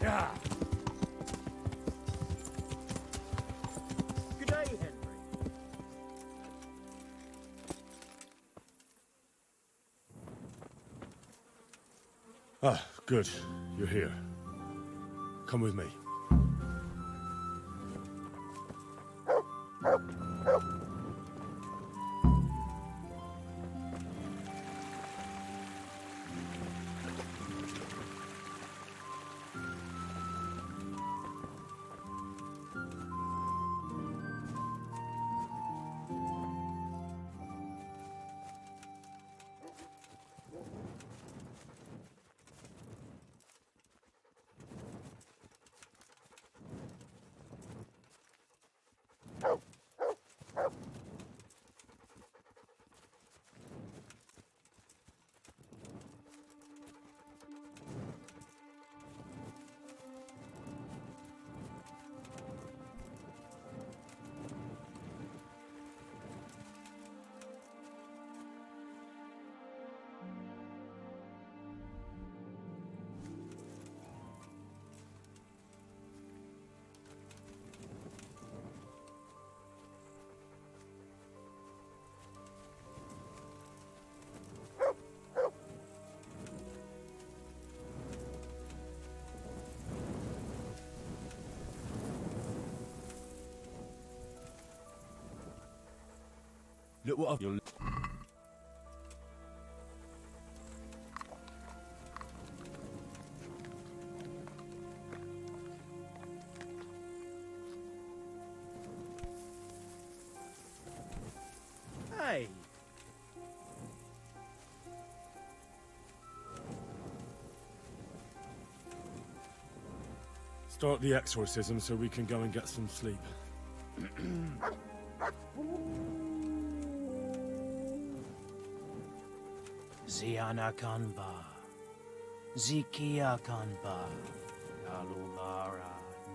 Yeah. Good day, Henry. Ah, good. You're here. Come with me. Look what I've... Hey. Start the exorcism so we can go and get some sleep. Ziana Kanba, Zikia Kanba, Kalubara,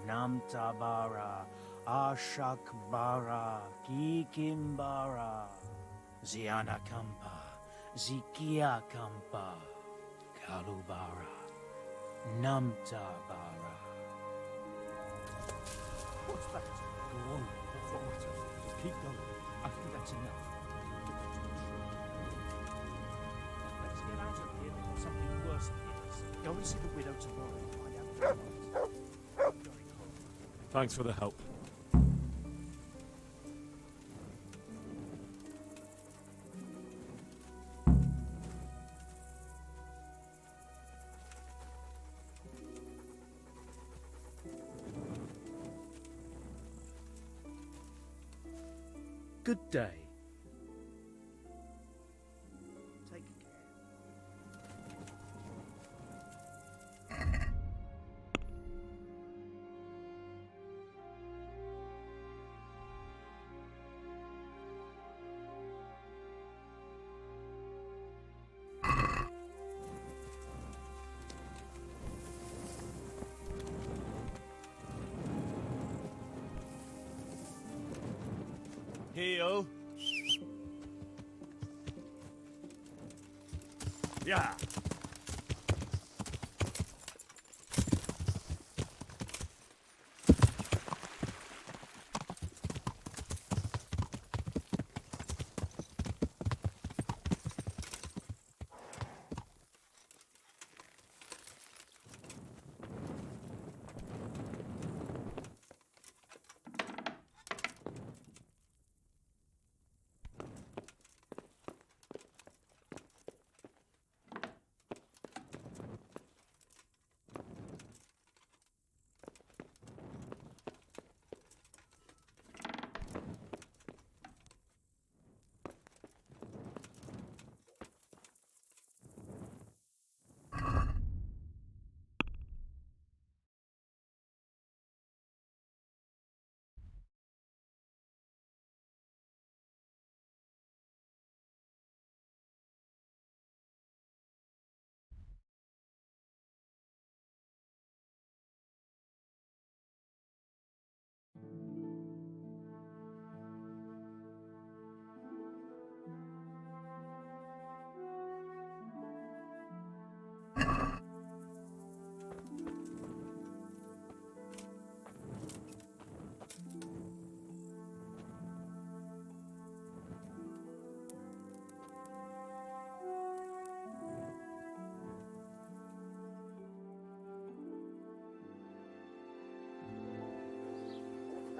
Namtabara, Ashakbara, Kikimbara, Ziana Kampa, Zikia Kampa, Kalubara, Namtabara. What's that? Go on. What's the matter? Just keep going. I think that's enough. Let's get out of here before something worse appears. Go and see the widow tomorrow and find out what I'm going home. Thanks for the help. Good day. Take care. Heal. Yeah.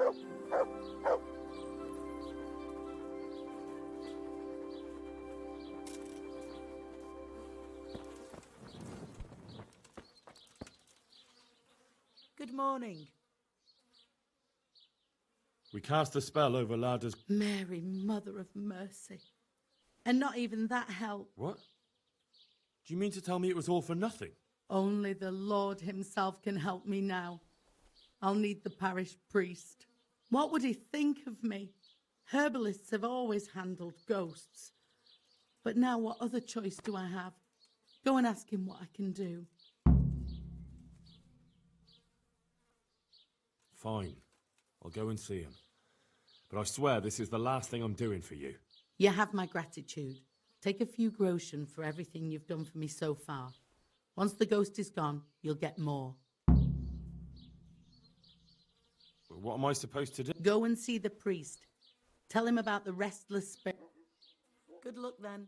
Good morning. We cast a spell over Lada's... Mary, Mother of Mercy. And not even that helped. What? Do you mean to tell me it was all for nothing? Only the Lord himself can help me now. I'll need the parish priest. What would he think of me? Herbalists have always handled ghosts. But now what other choice do I have? Go and ask him what I can do. Fine. I'll go and see him. But I swear this is the last thing I'm doing for you. You have my gratitude. Take a few groschen for everything you've done for me so far. Once the ghost is gone, you'll get more. What am I supposed to do? Go and see the priest. Tell him about the restless spirit. Good luck then.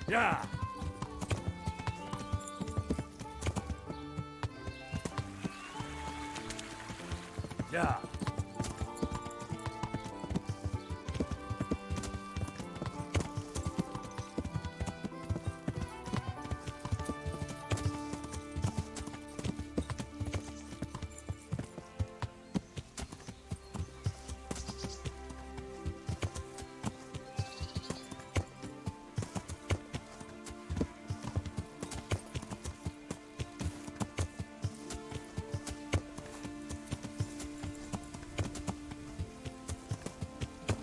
Yeah! Yeah!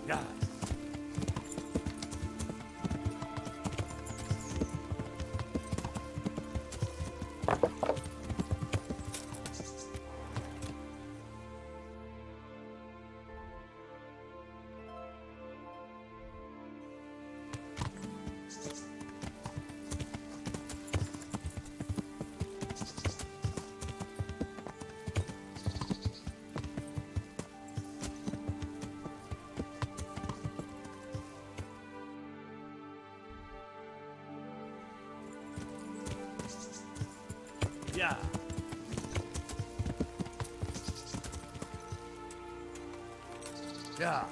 Yeah! Yeah! Yeah!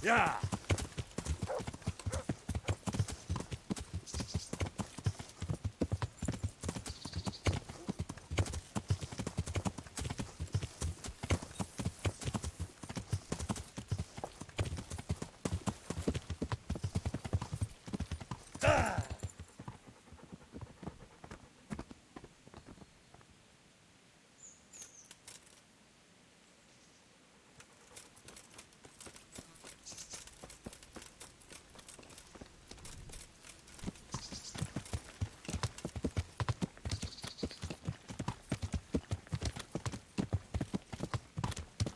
Yeah! Yeah!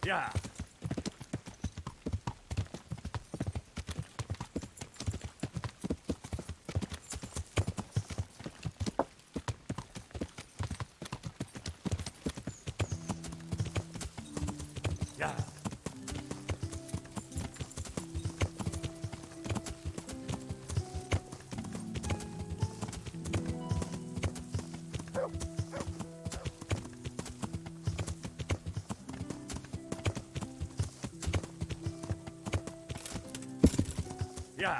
Yeah! Yeah. Yeah.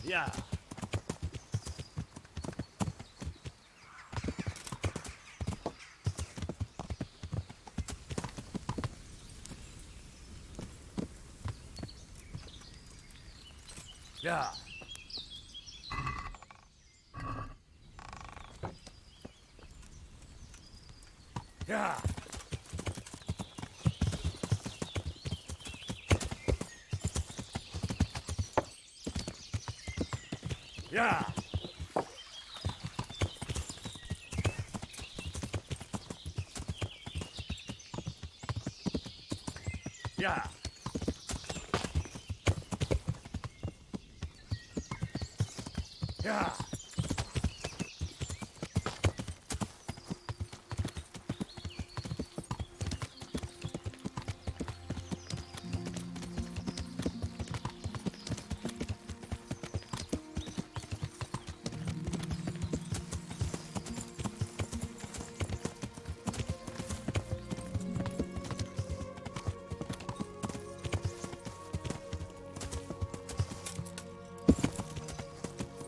Yeah. Yeah. Yeah. Yeah. Yeah. Yeah.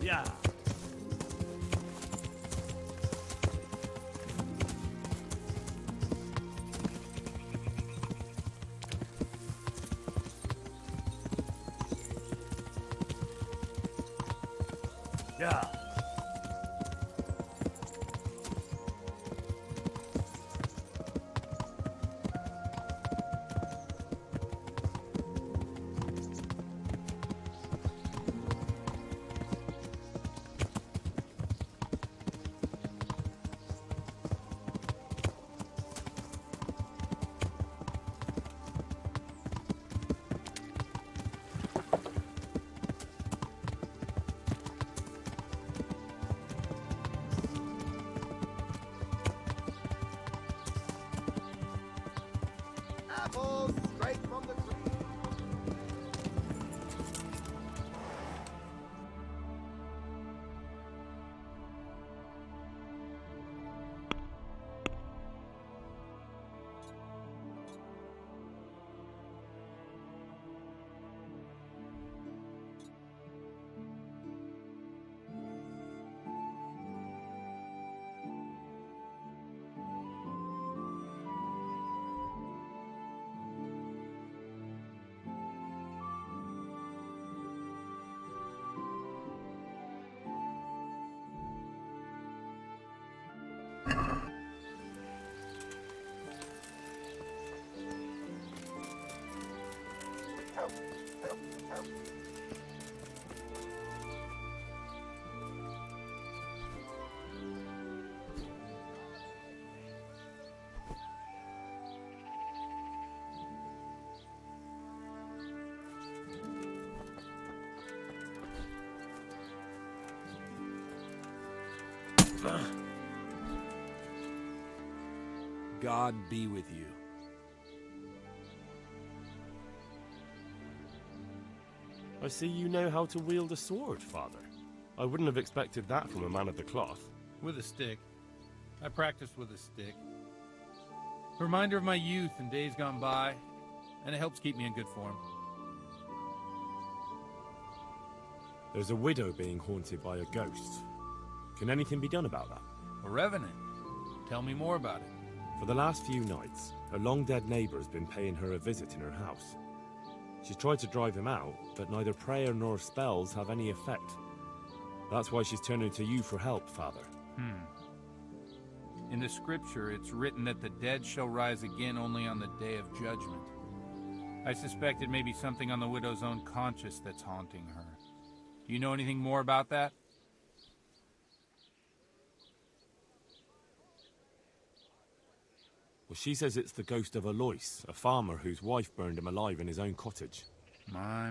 Yeah. Yeah. Apples straight from the tree. God be with you. I see you know how to wield a sword, Father. I wouldn't have expected that from a man of the cloth. With a stick. I practiced with a stick. A reminder of my youth and days gone by, and it helps keep me in good form. There's a widow being haunted by a ghost. Can anything be done about that? A revenant. Tell me more about it. For the last few nights, her long-dead neighbour has been paying her a visit in her house. She's tried to drive him out, but neither prayer nor spells have any effect. That's why she's turning to you for help, Father. In the scripture, it's written that the dead shall rise again only on the day of judgment. I suspect it may be something on the widow's own conscience that's haunting her. Do you know anything more about that? Well, she says it's the ghost of Alois, a farmer whose wife burned him alive in his own cottage. My.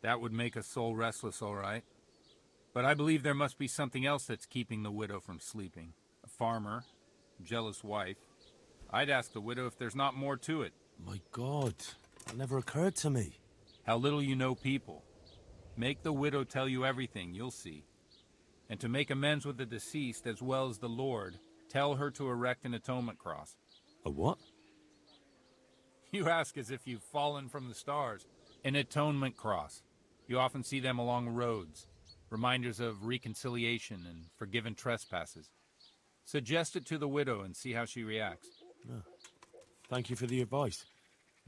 That would make a soul restless, all right. But I believe there must be something else that's keeping the widow from sleeping. A farmer, a jealous wife. I'd ask the widow if there's not more to it. My God, that never occurred to me. How little you know people. Make the widow tell you everything, you'll see. And to make amends with the deceased as well as the Lord, tell her to erect an atonement cross. A what? You ask as if you've fallen from the stars. An atonement cross. You often see them along roads. Reminders of reconciliation and forgiven trespasses. Suggest it to the widow and see how she reacts. Oh. Thank you for the advice.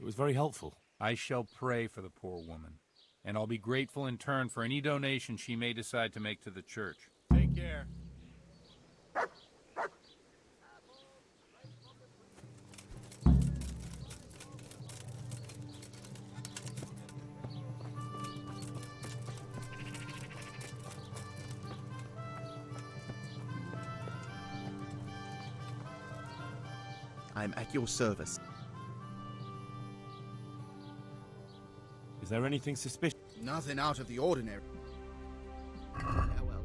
It was very helpful. I shall pray for the poor woman, and I'll be grateful in turn for any donation she may decide to make to the church. Take care. I'm at your service. Is there anything suspicious? Nothing out of the ordinary. Farewell.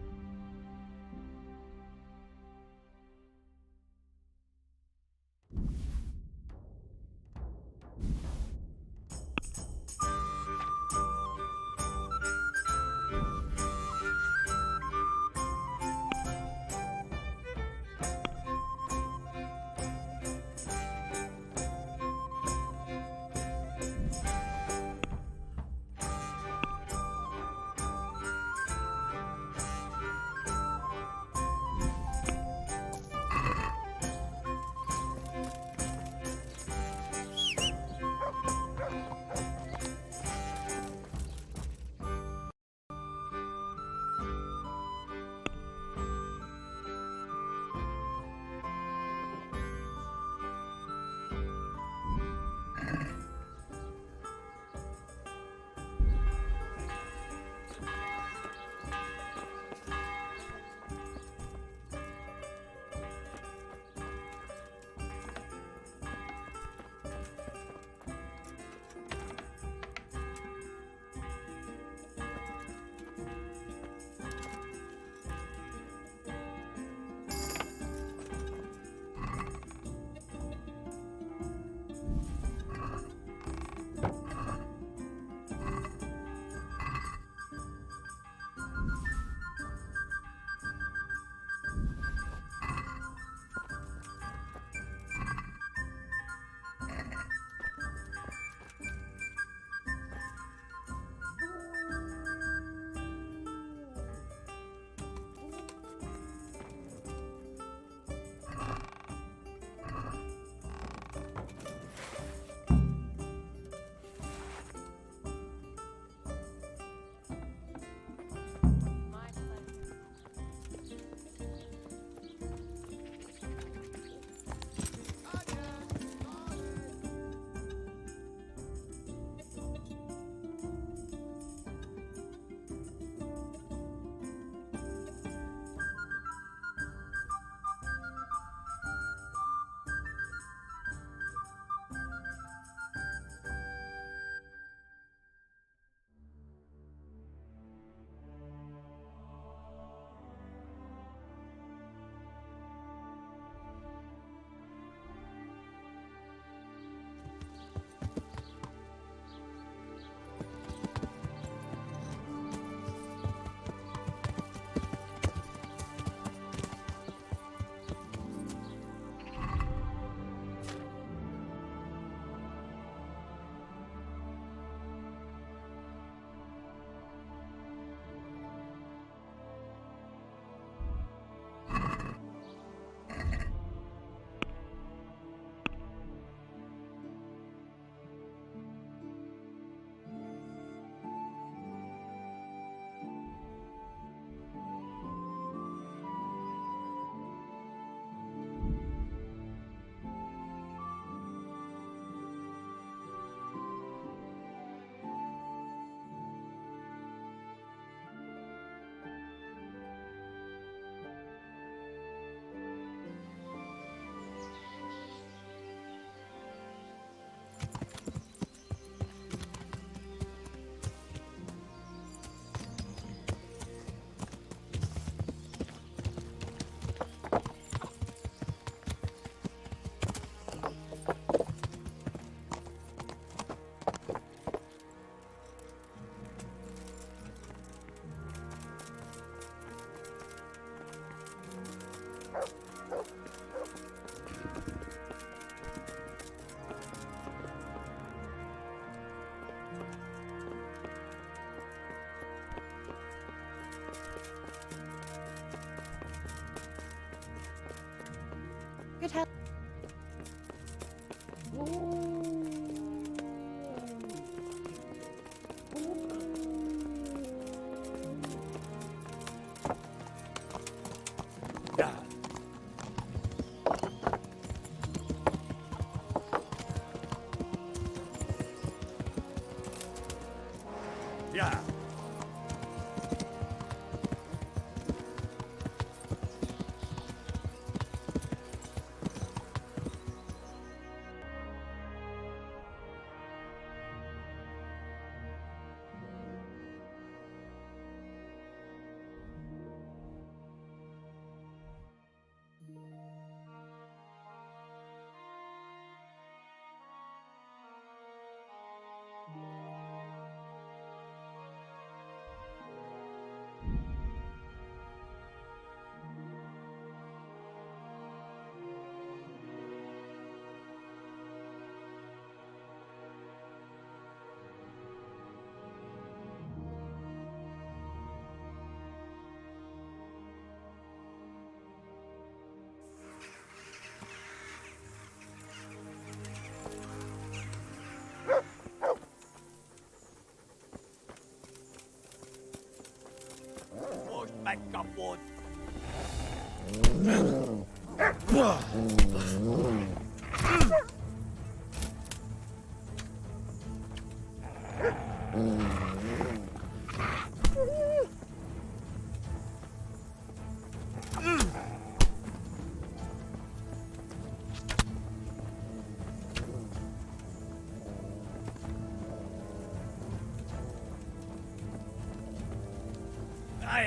one.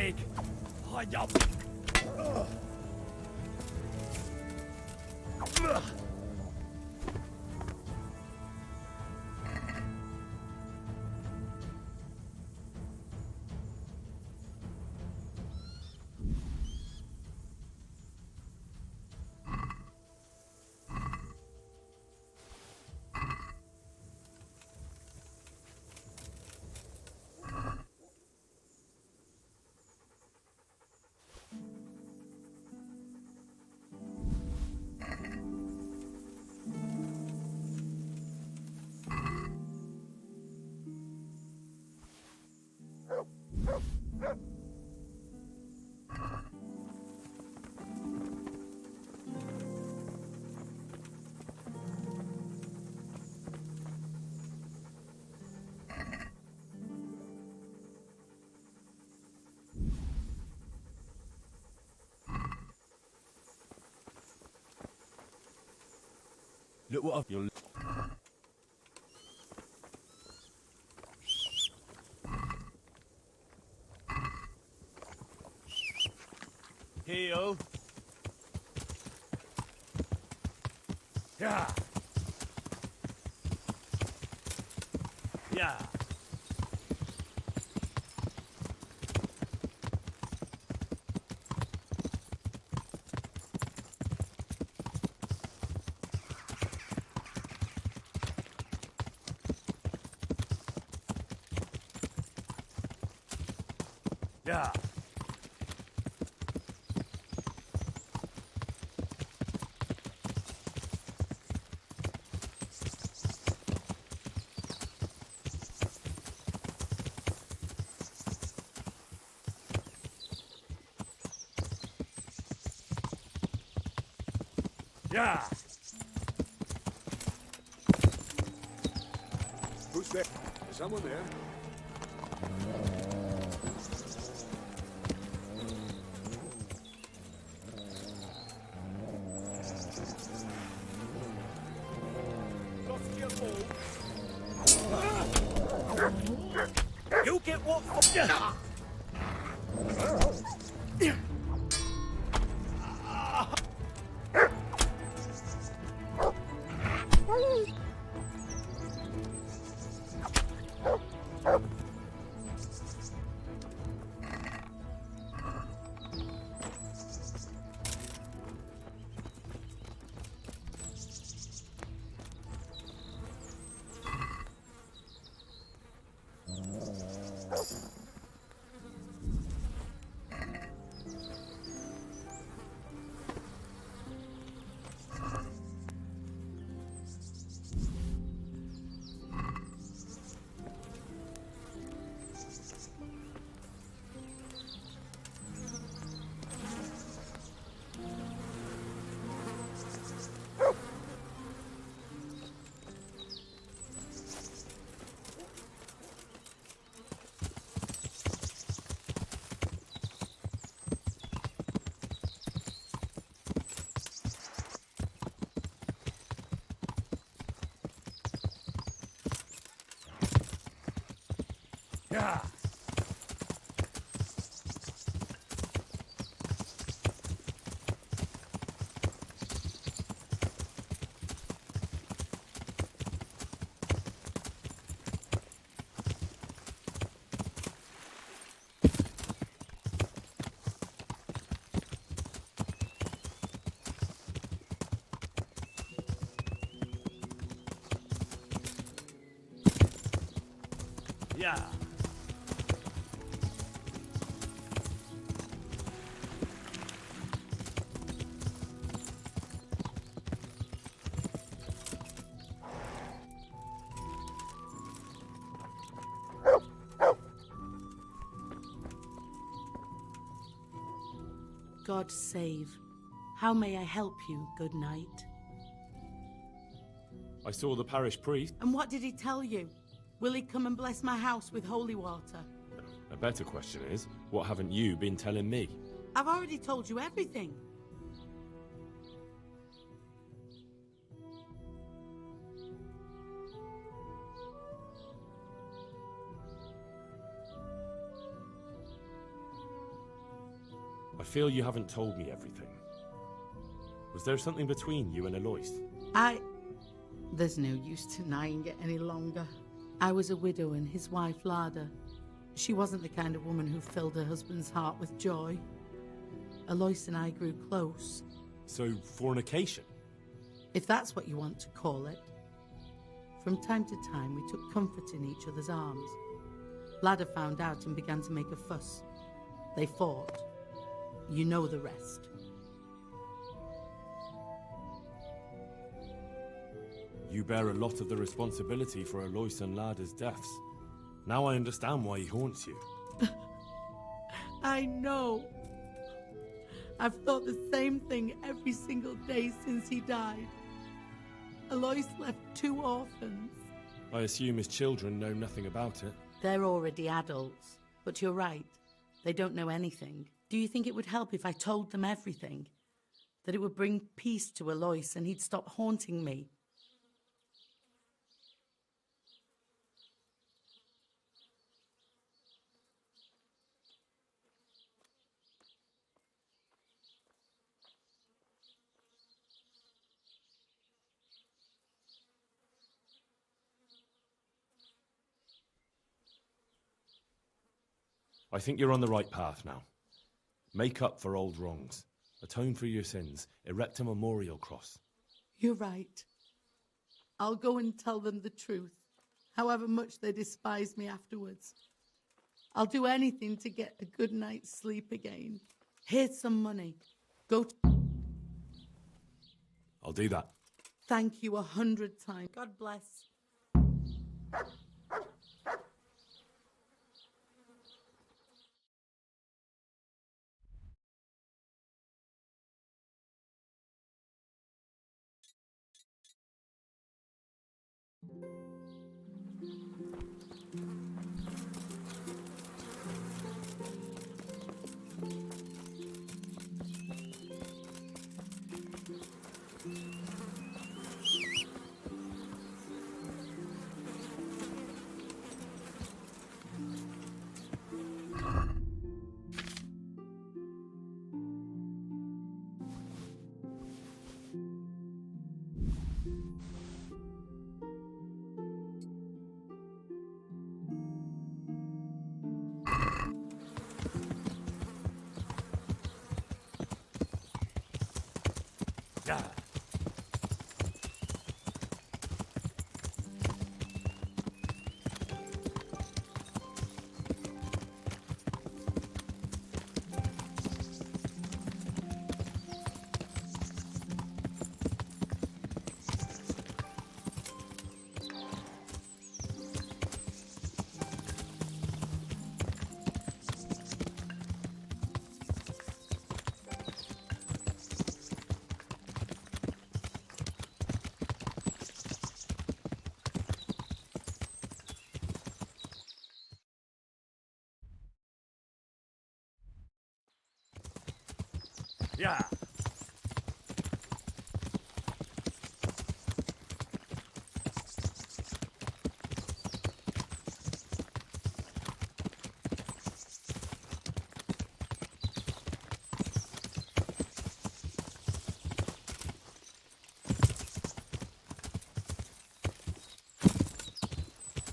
Egg! Hide up! Look what I've... You're... Heel. Yeah. Yeah. Yeah. Yeah. Who's there? Is someone there? You get what for... Yeah. Yeah. God save. How may I help you, good knight? I saw the parish priest. And what did he tell you? Will he come and bless my house with holy water? A better question is, what haven't you been telling me? I've already told you everything. I feel you haven't told me everything. Was there something between you and Alois? There's no use denying it any longer. I was a widow and his wife Lada. She wasn't the kind of woman who filled her husband's heart with joy. Alois and I grew close. So, fornication? If that's what you want to call it. From time to time, we took comfort in each other's arms. Lada found out and began to make a fuss. They fought. You know the rest. You bear a lot of the responsibility for Alois and Lada's deaths. Now I understand why he haunts you. I know. I've thought the same thing every single day since he died. Alois left 2 orphans. I assume his children know nothing about it. They're already adults. But you're right. They don't know anything. Do you think it would help if I told them everything? That it would bring peace to Alois and he'd stop haunting me? I think you're on the right path now. Make up for old wrongs. Atone for your sins. Erect a memorial cross. You're right. I'll go and tell them the truth, however much they despise me afterwards. I'll do anything to get a good night's sleep again. Here's some money. Go to... I'll do that. Thank you 100 times. God bless. Yeah. Yeah.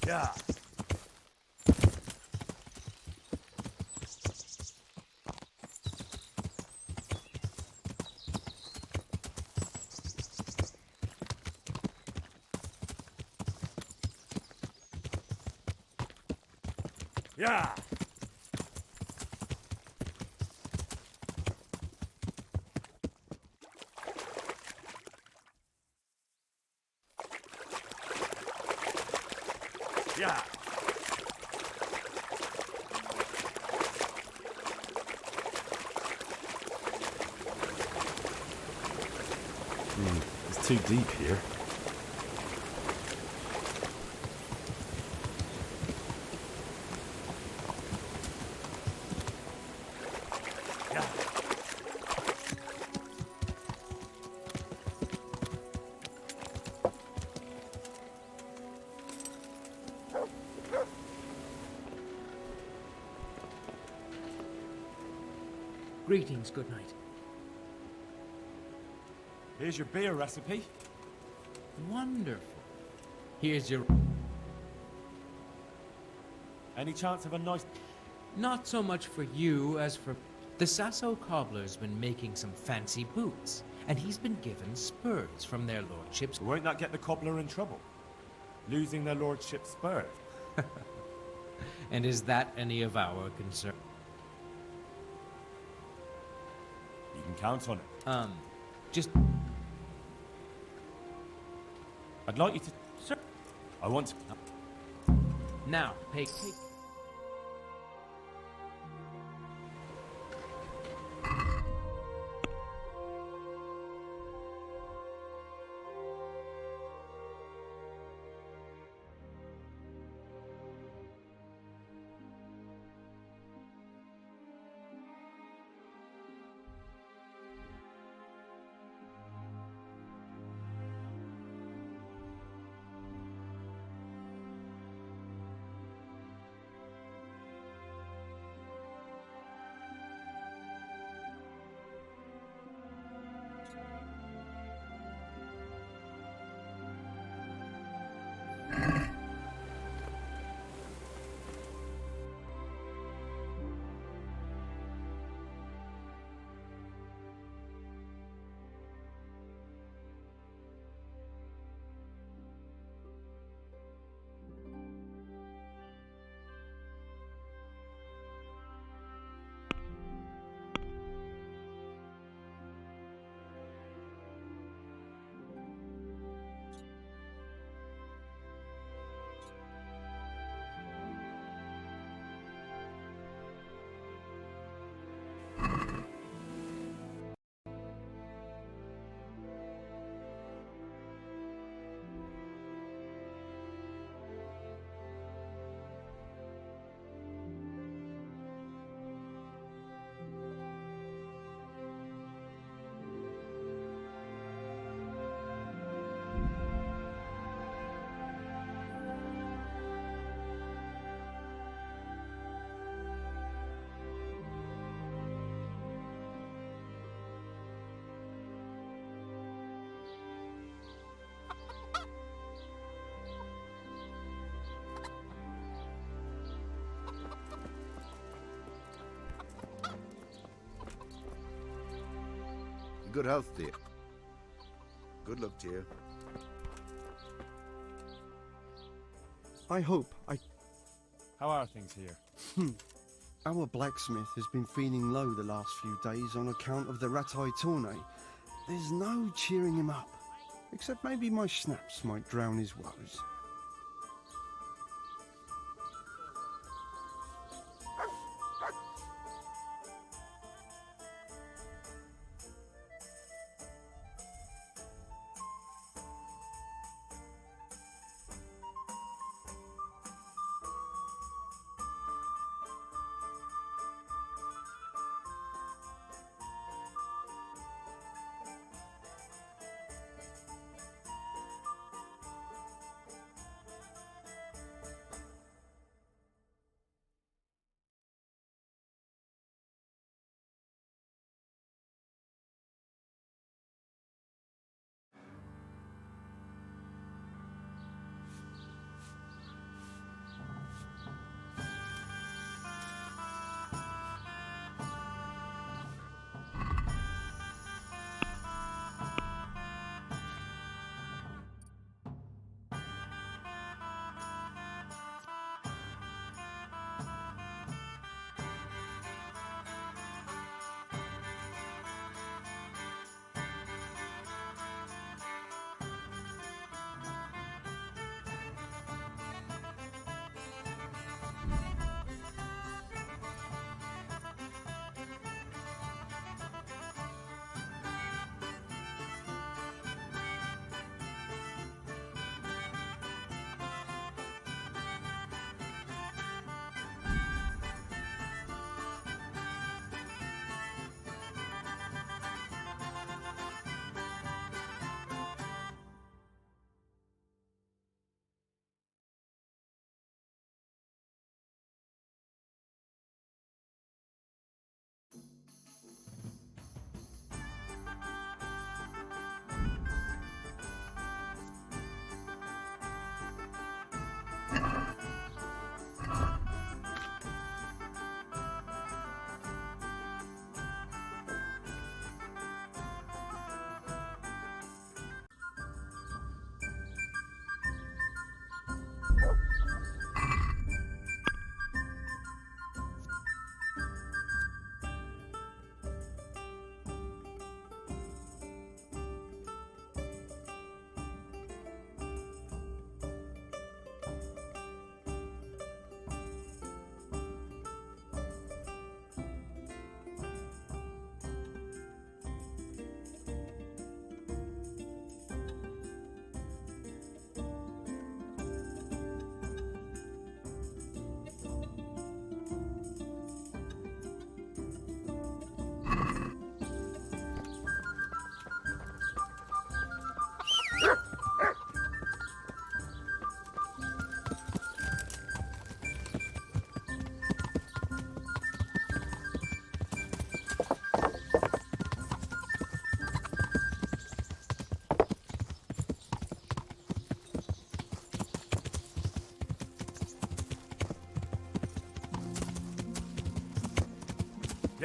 Yeah. Yeah. Yeah. It's too deep here. Greetings, good night. Here's your beer recipe. Wonderful. Here's your... Any chance of a nice... Not so much for you as for... The Sasso cobbler's been making some fancy boots, and he's been given spurs from their lordships. Won't that get the cobbler in trouble? Losing their lordship's spurs? And is that any of our concern? You can count on it. Just... I'd like you to... Sir. I want to... Now, take... Good health, dear. Good luck to you. I hope I... How are things here? Our blacksmith has been feeling low the last few days on account of the Ratai tourney. There's no cheering him up, except maybe my snaps might drown his woes.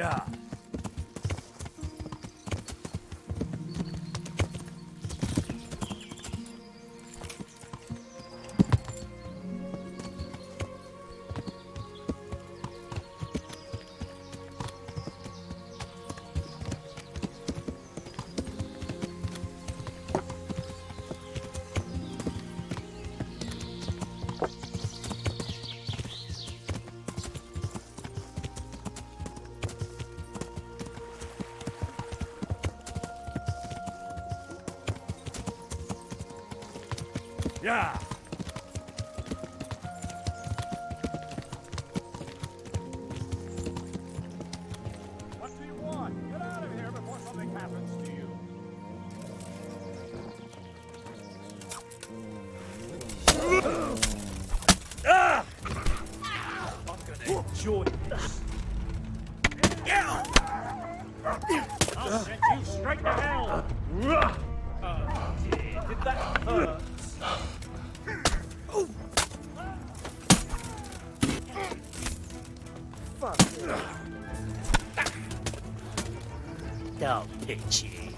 Yeah. Yeah. What do you want? Get out of here before something happens to you. Ah! I'm gonna enjoy this. I'll send you straight to hell. Oh, did that hurt? Don't pitchy.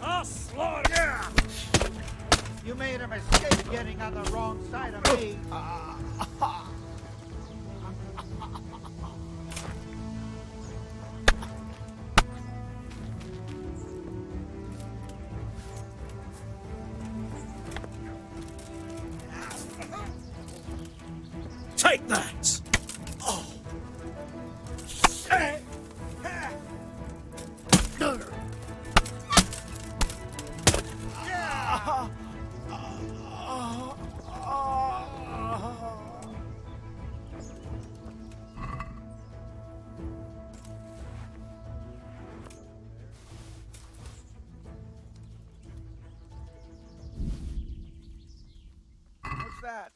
I'll slaughter. You made a mistake getting on the wrong side of me. Take that! Oh. What's that?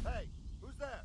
Hey, who's there?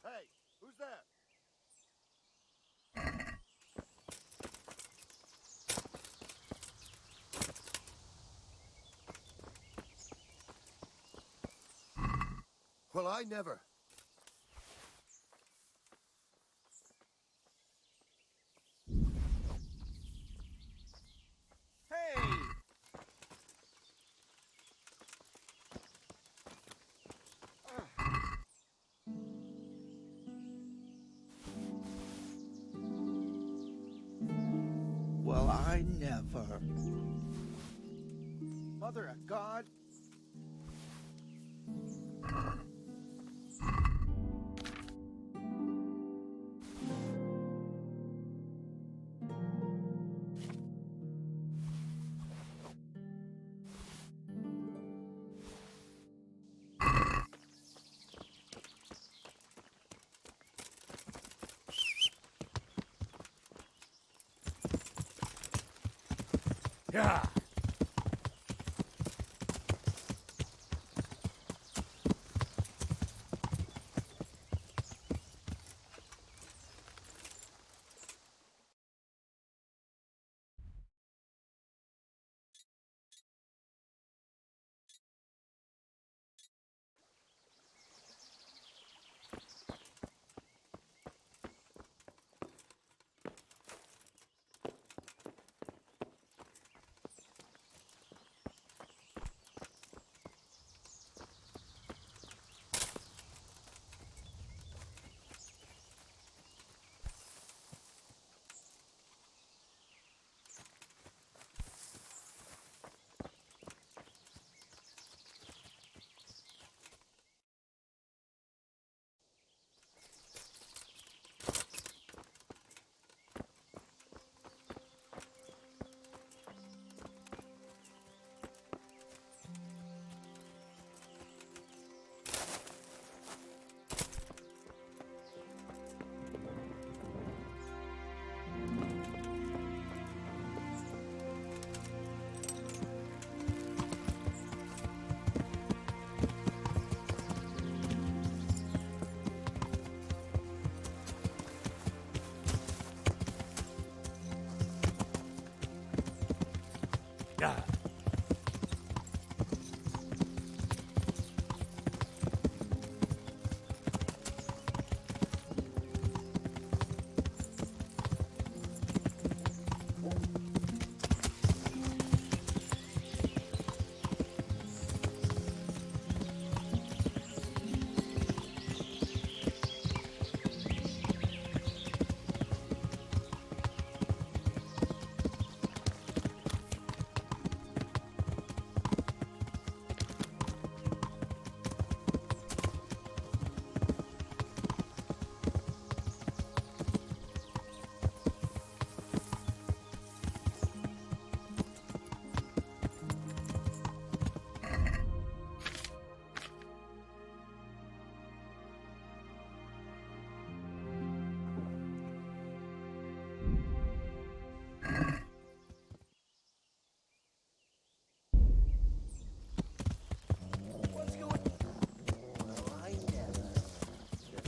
Hey, who's there? Well, I never. Hey! Well, I never. Mother of God. Yeah.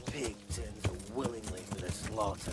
Pig tends willingly for the slaughter.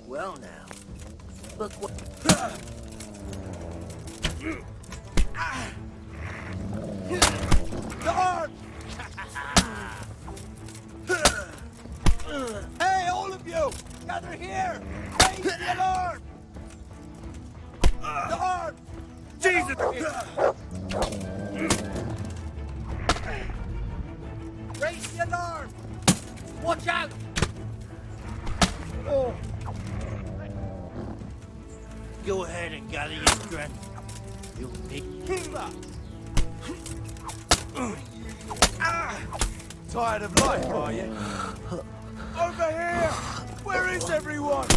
Well now, look what... The arm! Hey, all of you! Gather here! Raise the alarm! The arm! Jesus! Raise the alarm! Watch out! Oh. Go ahead and gather your strength. You'll need... Tired of life, are you? Over here! Where is everyone?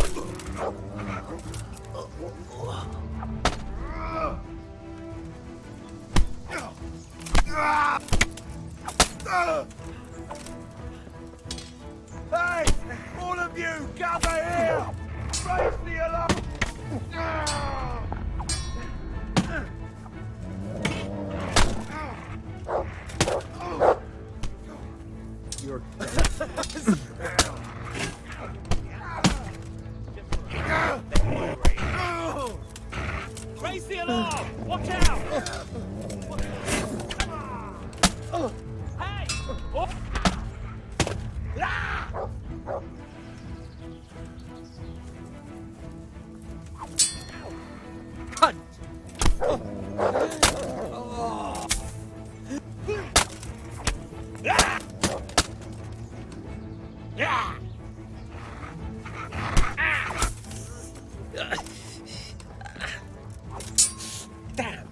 Hey! All of you, gather here! Raise the alarm! You're... Raise the alarm! Watch out! Hey! Oh. Hunt! Damn!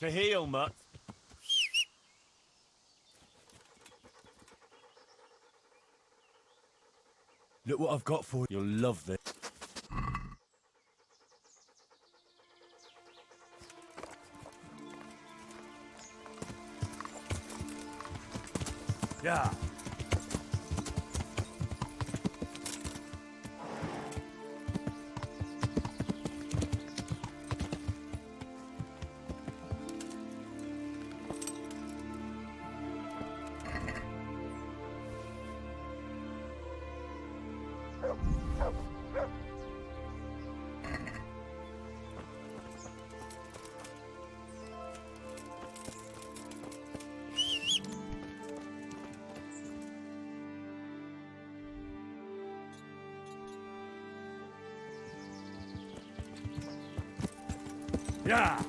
To heal, mutt. Look what I've got for you. You'll love this. Yeah. Yeah.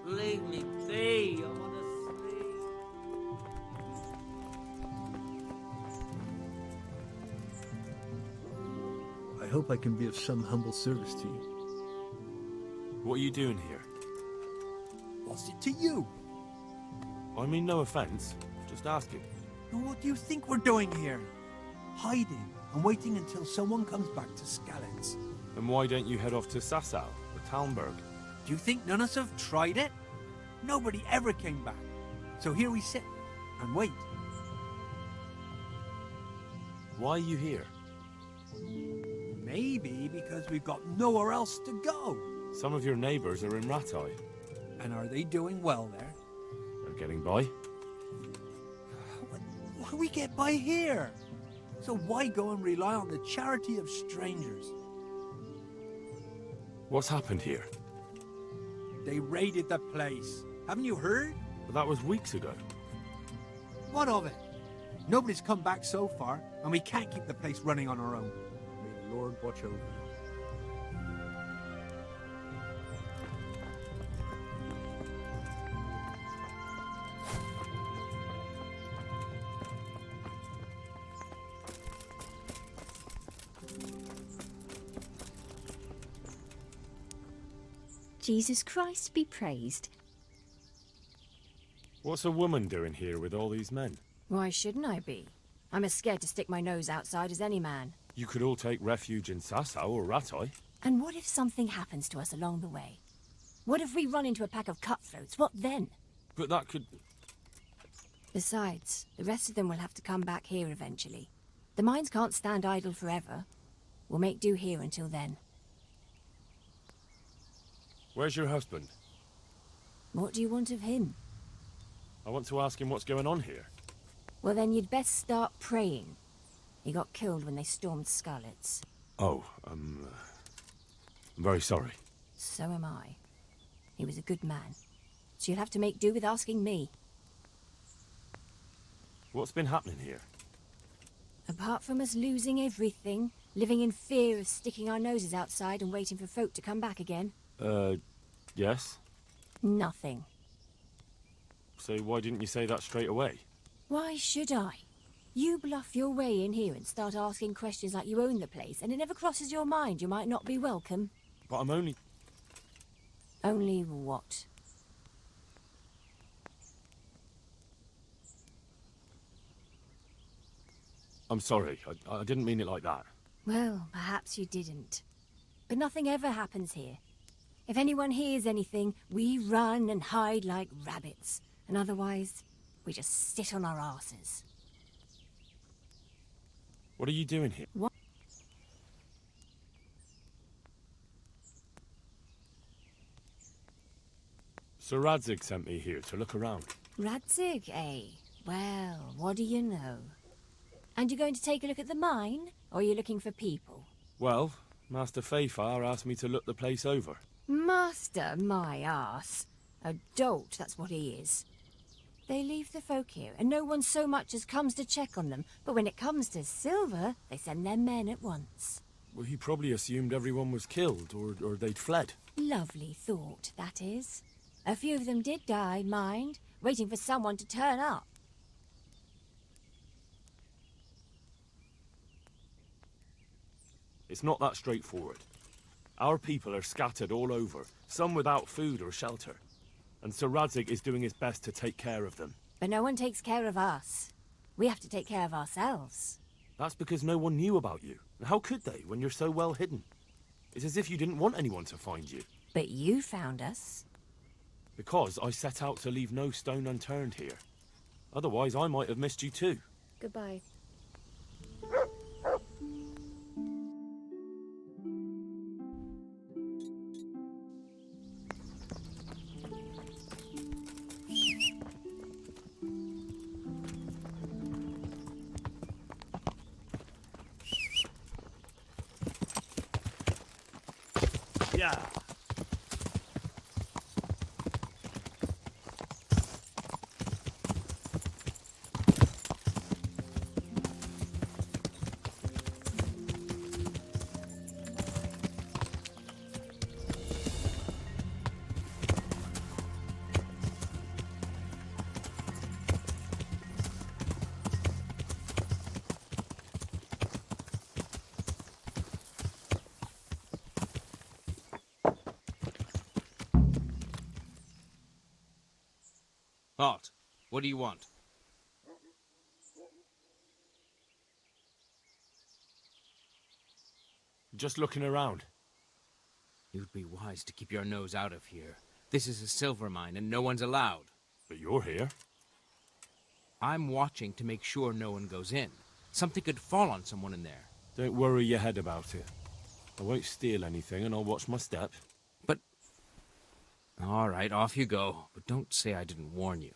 Leave me be. I want to sleep. I hope I can be of some humble service to you. What are you doing here? What's it to you? I mean no offence, just asking. And what do you think we're doing here? Hiding and waiting until someone comes back to Skalitz. And why don't you head off to Sasau or Talmberg? Do you think none of us have tried it? Nobody ever came back. So here we sit and wait. Why are you here? Maybe because we've got nowhere else to go. Some of your neighbours are in Rattay. And are they doing well there? They're getting by. Why we get by here? So why go and rely on the charity of strangers? What's happened here? They raided the place. Haven't you heard? But that was weeks ago. What of it? Nobody's come back so far, and we can't keep the place running on our own. May the Lord watch over you. Jesus Christ be praised. What's a woman doing here with all these men? Why shouldn't I be? I'm as scared to stick my nose outside as any man. You could all take refuge in Sasau or Rattay. And what if something happens to us along the way? What if we run into a pack of cutthroats? What then? But that could... Besides, the rest of them will have to come back here eventually. The mines can't stand idle forever. We'll make do here until then. Where's your husband? What do you want of him? I want to ask him what's going on here. Well, then you'd best start praying. He got killed when they stormed Skalitz. Oh, I'm very sorry. So am I. He was a good man. So you'll have to make do with asking me. What's been happening here? Apart from us losing everything, living in fear of sticking our noses outside and waiting for folk to come back again. Yes? Nothing. So why didn't you say that straight away? Why should I? You bluff your way in here and start asking questions like you own the place, and it never crosses your mind you might not be welcome. But I'm only... Only what? I'm sorry, I didn't mean it like that. Well, perhaps you didn't. But nothing ever happens here. If anyone hears anything, we run and hide like rabbits. And otherwise, we just sit on our asses. What are you doing here? What? Sir Radzig sent me here to look around. Radzig, eh? Well, what do you know? And you're going to take a look at the mine? Or are you looking for people? Well, Master Fayfar asked me to look the place over. Master, my arse. A dolt, that's what he is. They leave the folk here, and no one so much as comes to check on them. But when it comes to silver, they send their men at once. Well, he probably assumed everyone was killed, or they'd fled. Lovely thought, that is. A few of them did die, mind, waiting for someone to turn up. It's not that straightforward. Our people are scattered all over, some without food or shelter. And Sir Radzig is doing his best to take care of them. But no one takes care of us. We have to take care of ourselves. That's because no one knew about you. How could they, when you're so well hidden? It's as if you didn't want anyone to find you. But you found us. Because I set out to leave no stone unturned here. Otherwise, I might have missed you too. Goodbye. Yeah. Halt. What do you want? Just looking around. You'd be wise to keep your nose out of here. This is a silver mine and no one's allowed. But you're here. I'm watching to make sure no one goes in. Something could fall on someone in there. Don't worry your head about it. I won't steal anything and I'll watch my step. But... All right, off you go. But don't say I didn't warn you.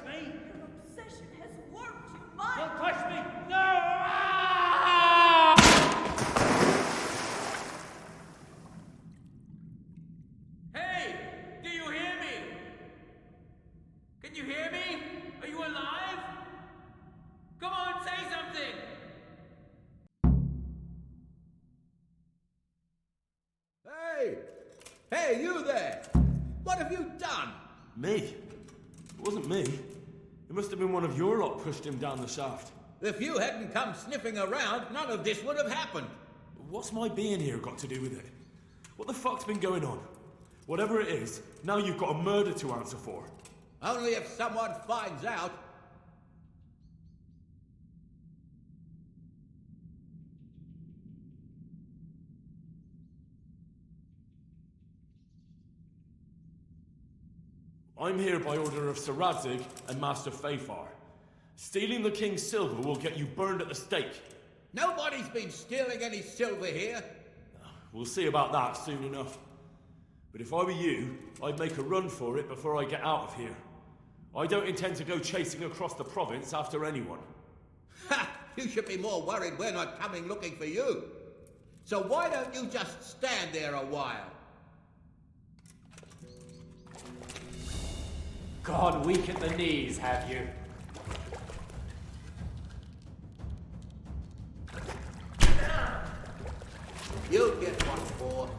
touch me! Your obsession has warped your mind! Don't touch me! No! Hey! Do you hear me? Can you hear me? Are you alive? Come on, say something! Hey! Hey, you there! What have you done? Me? It wasn't me. It must have been one of your lot pushed him down the shaft. If you hadn't come sniffing around, none of this would have happened. What's my being here got to do with it? What the fuck's been going on? Whatever it is, now you've got a murder to answer for. Only if someone finds out. I'm here by order of Sir Radzig and Master Fafar. Stealing the king's silver will get you burned at the stake. Nobody's been stealing any silver here. We'll see about that soon enough. But if I were you, I'd make a run for it before I get out of here. I don't intend to go chasing across the province after anyone. Ha! You should be more worried we're not coming looking for you. So why don't you just stand there a while? God weak at the knees, have you? You'll get one for.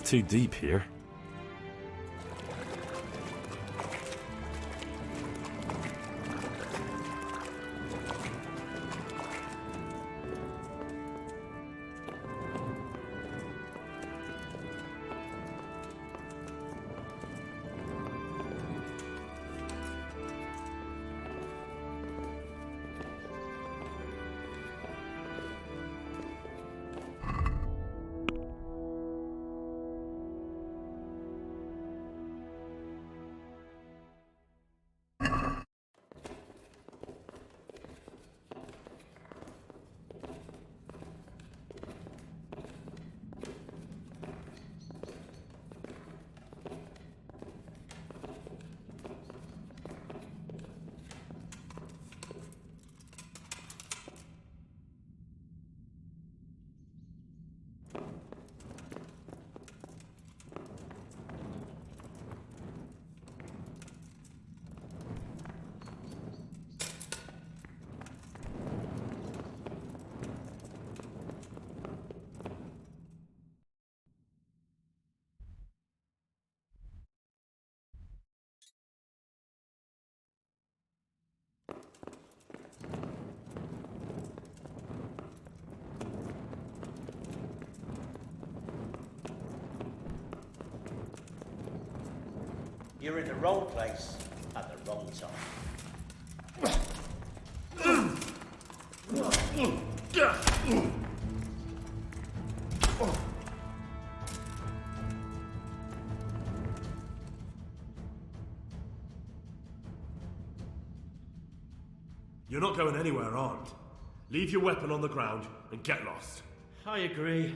It's too deep here. You're in the wrong place at the wrong time. You're not going anywhere armed. Leave your weapon on the ground and get lost. I agree.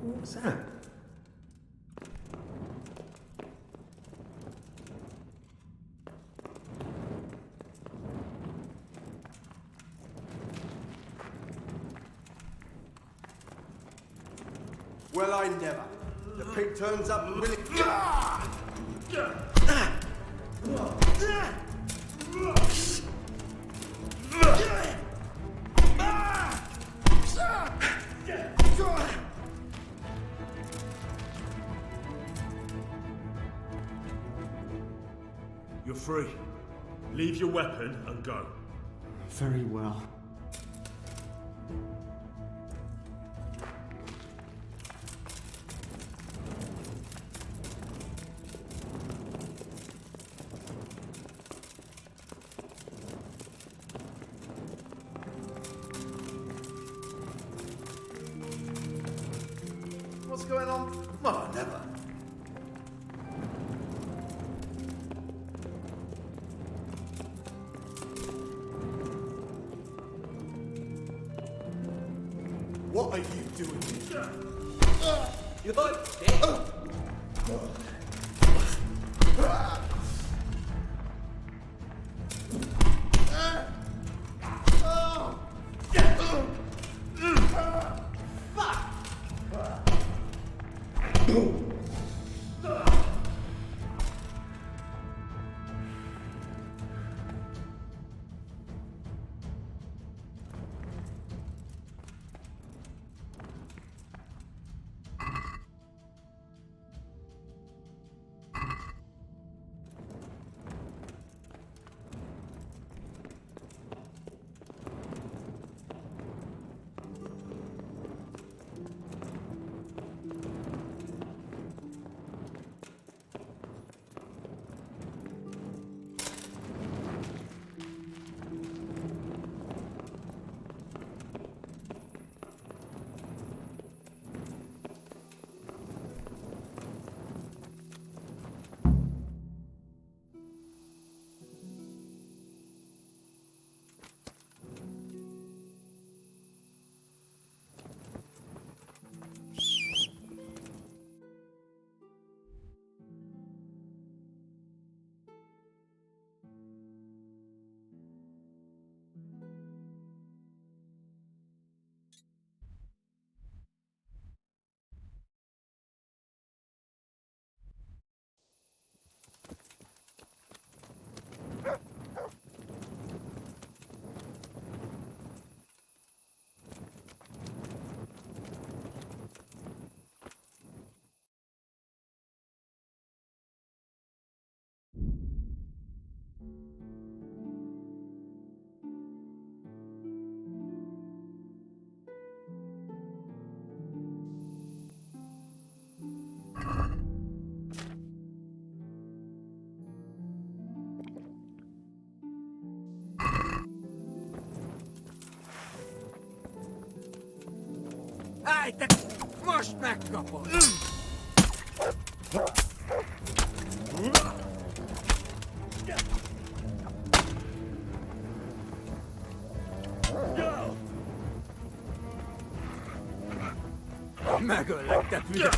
What's that? Well, I never. The pig turns up and really... You're free. Leave your weapon and go. Very well. What's going on? Well, never. What are you doing here? You're dead. Aj, te most megkapod! Megöllek, te hülye!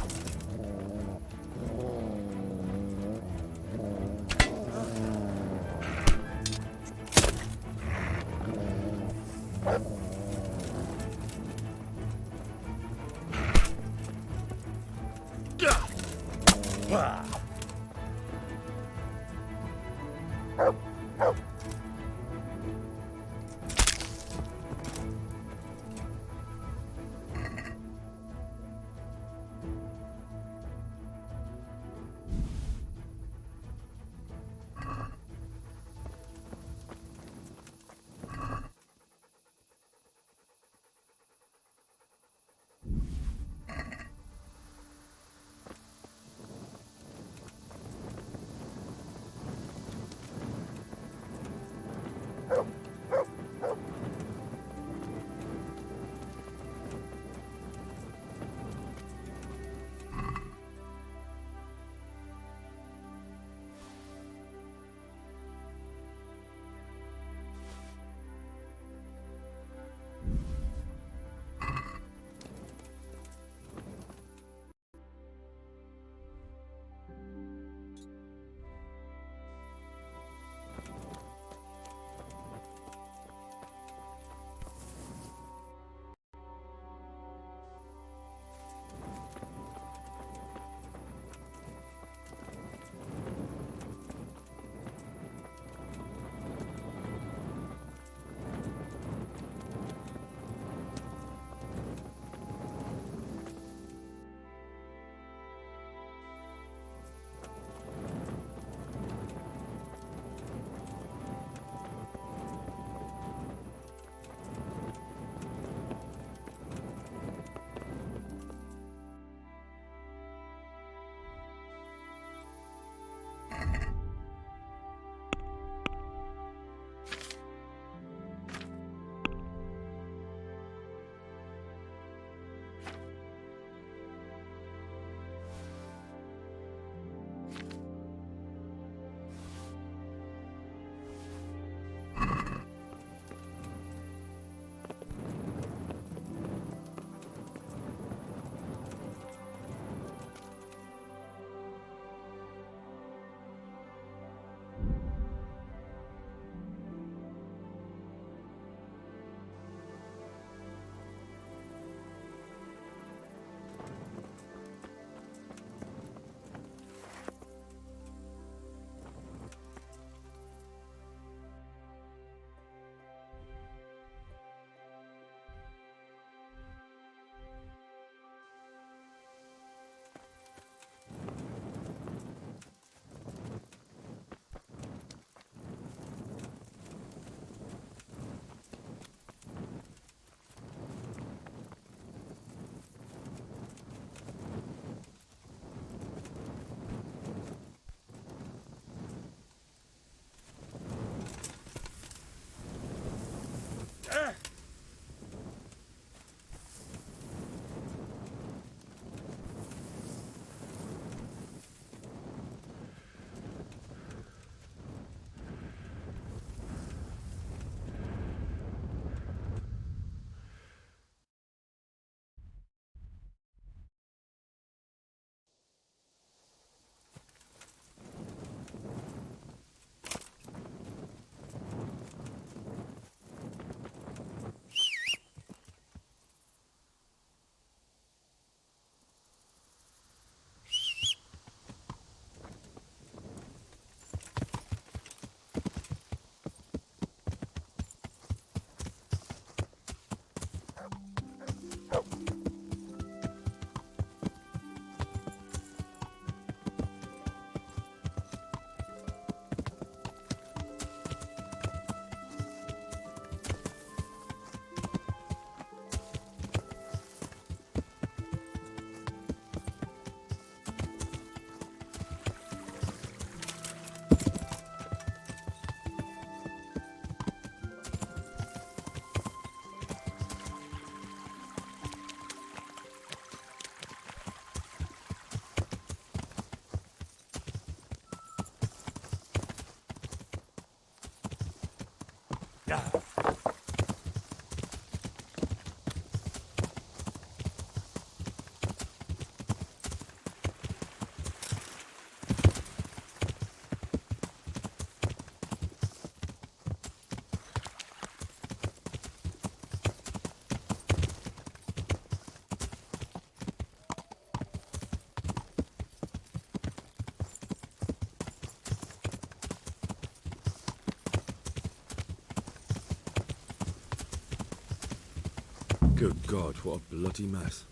Good God, what a bloody mess.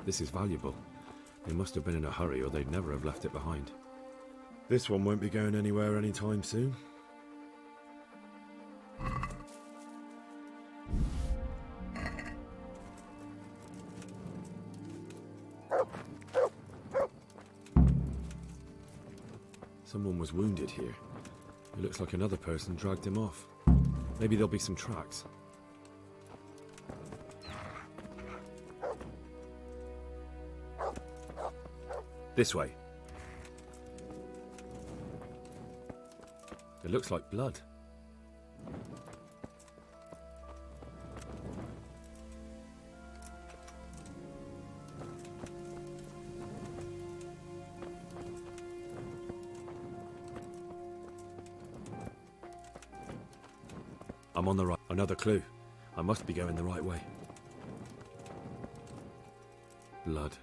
This is valuable. They must have been in a hurry or they'd never have left it behind. This one won't be going anywhere anytime soon. Someone was wounded here. It looks like another person dragged him off. Maybe there'll be some tracks. This way. It looks like blood. I'm on the right. Another clue. I must be going the right way. Blood.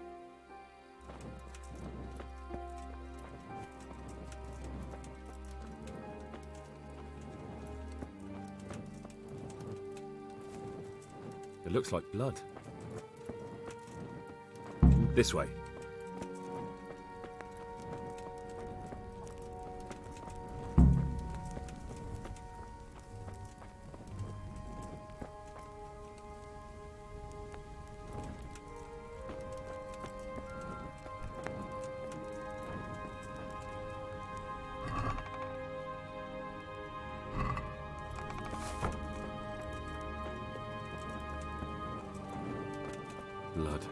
It looks like blood. This way. Blood.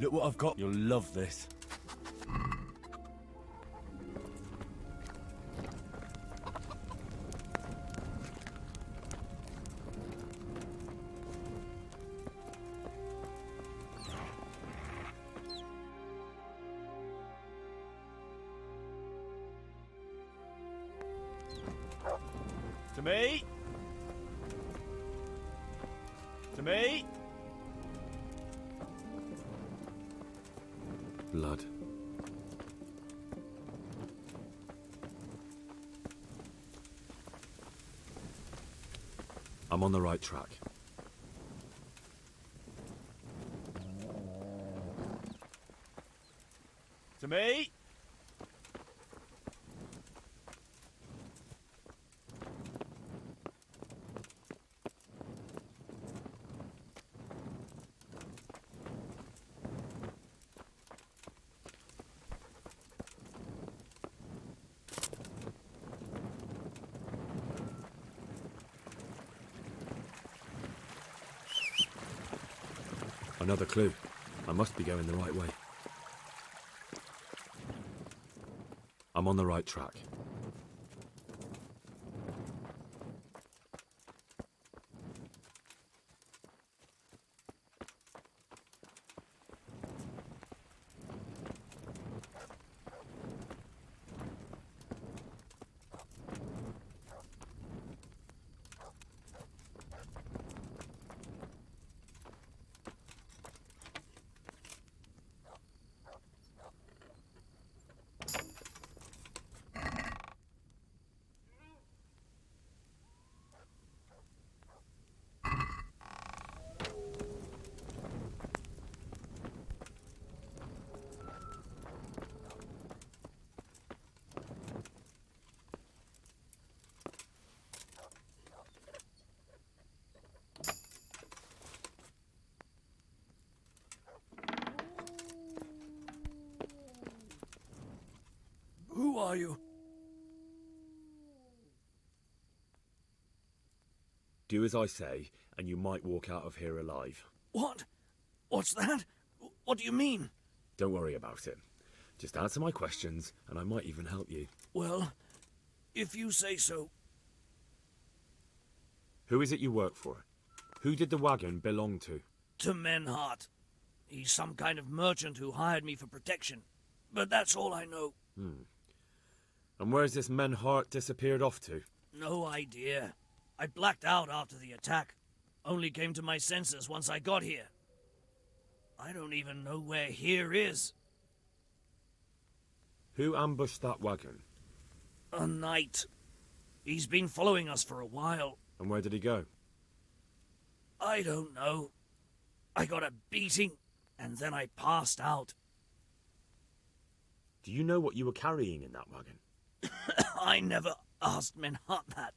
Look what I've got. You'll love this. To me. To me. Blood. I'm on the right track. To me. Another clue. I must be going the right way. I'm on the right track. are you? Do as I say, and you might walk out of here alive. What? What's that? What do you mean? Don't worry about it. Just answer my questions, and I might even help you. Well, if you say so. Who is it you work for? Who did the wagon belong to? To Menhart. He's some kind of merchant who hired me for protection. But that's all I know. And where's this Menhart disappeared off to? No idea. I blacked out after the attack. Only came to my senses once I got here. I don't even know where here is. Who ambushed that wagon? A knight. He's been following us for a while. And where did he go? I don't know. I got a beating, and then I passed out. Do you know what you were carrying in that wagon? I never asked Menhart that.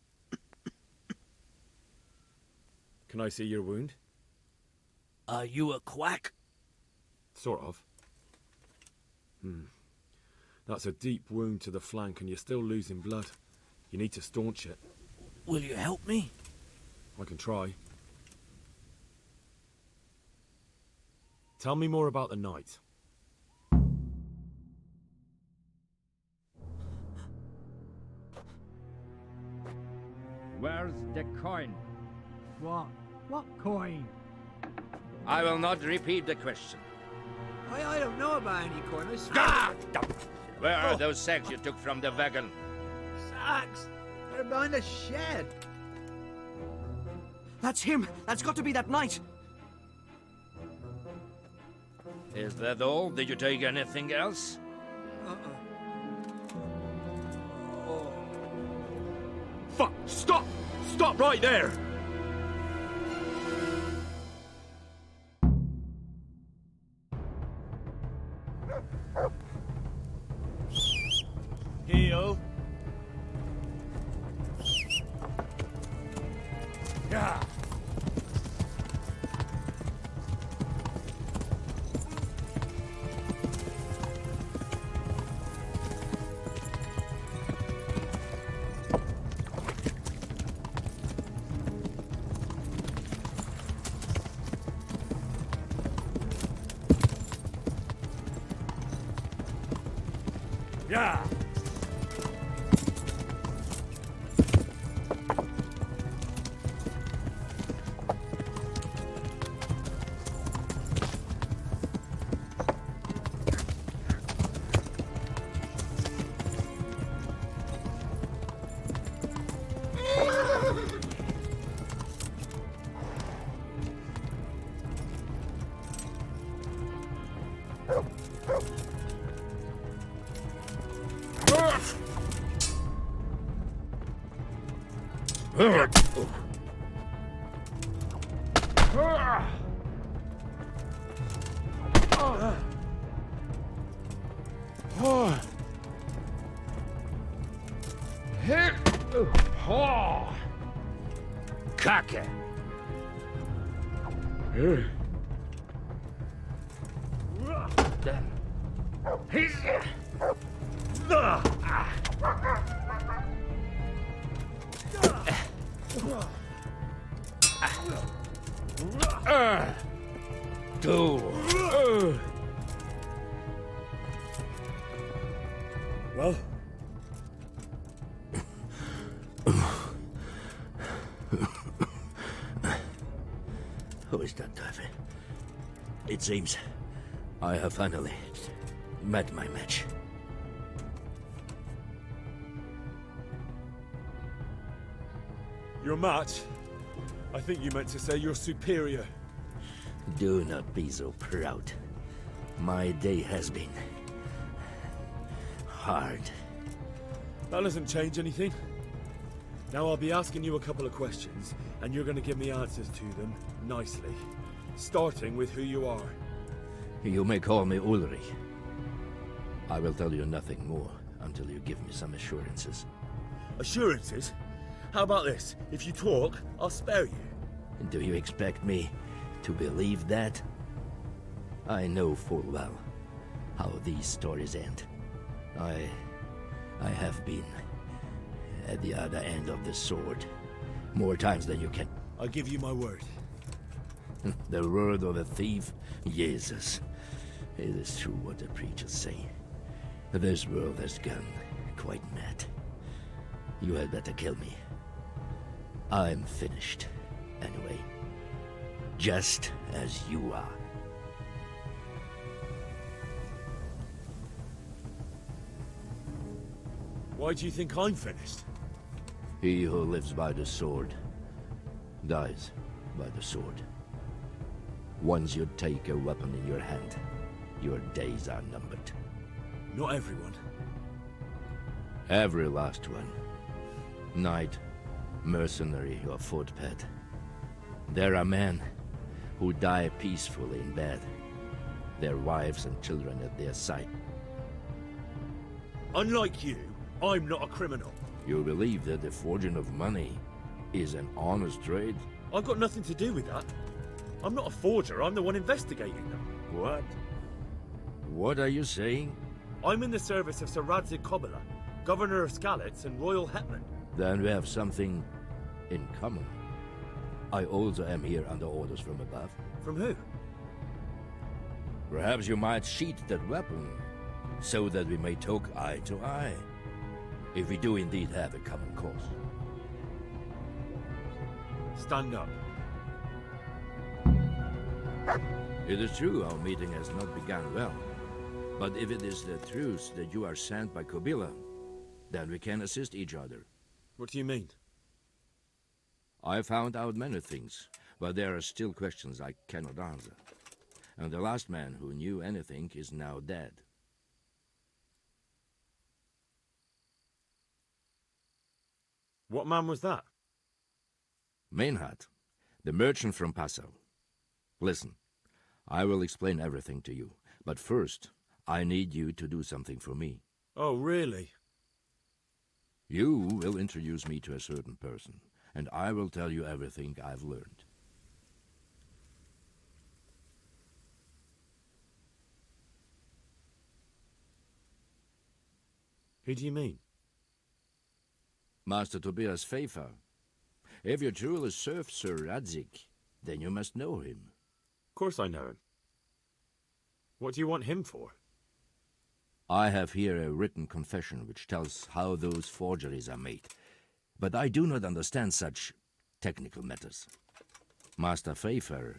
Can I see your wound? Are you a quack? Sort of. That's a deep wound to the flank and you're still losing blood. You need to staunch it. Will you help me? I can try. Tell me more about the night. Where's the coin? What? What coin? I will not repeat the question. I don't know about any coin, I swear. Ah! Where are those sacks you took from the wagon? Sacks! They're behind the shed. That's him! That's got to be that knight! Is that all? Did you take anything else? Fuck! Stop! Stop right there! Heel. Yeah. Yeah. Kacke! Well? Who is that, Davy? It seems I have finally met my match. Your match? I think you meant to say your superior. Do not be so proud. My day has been hard. That doesn't change anything. Now I'll be asking you a couple of questions, and you're going to give me answers to them nicely. Starting with who you are. You may call me Ulrich. I will tell you nothing more until you give me some assurances. Assurances? How about this? If you talk, I'll spare you. Do you expect me to believe that? I know full well how these stories end. I I have been at the other end of the sword more times than you can. I give you my word. The word of a thief? Jesus. It is true what the preachers say. This world has gone quite mad. You had better kill me. I'm finished, anyway. Just as you are. Why do you think I'm finished? He who lives by the sword dies by the sword. Once you take a weapon in your hand, your days are numbered. Not everyone. Every last one. Knight, mercenary, or footpad. There are men who die peacefully in bed, their wives and children at their side. Unlike you, I'm not a criminal. You believe that the forging of money is an honest trade? I've got nothing to do with that. I'm not a forger, I'm the one investigating them. What? What are you saying? I'm in the service of Sir Radzig Kobyla, Governor of Skalitz and Royal Hetman. Then we have something in common. I also am here under orders from above. From who? Perhaps you might sheath that weapon, so that we may talk eye to eye. If we do indeed have a common cause. Stand up. It is true our meeting has not begun well. But if it is the truth that you are sent by Kobyla, then we can assist each other. What do you mean? I found out many things, but there are still questions I cannot answer. And the last man who knew anything is now dead. What man was that? Meinhard, the merchant from Passau. Listen, I will explain everything to you, but first, I need you to do something for me. Oh, really? You will introduce me to a certain person, and I will tell you everything I've learned. Who do you mean? Master Tobias Pfeiffer. If you truly serve Sir Radzig, then you must know him. Of course I know him. What do you want him for? I have here a written confession which tells how those forgeries are made, but I do not understand such technical matters. Master Pfeiffer,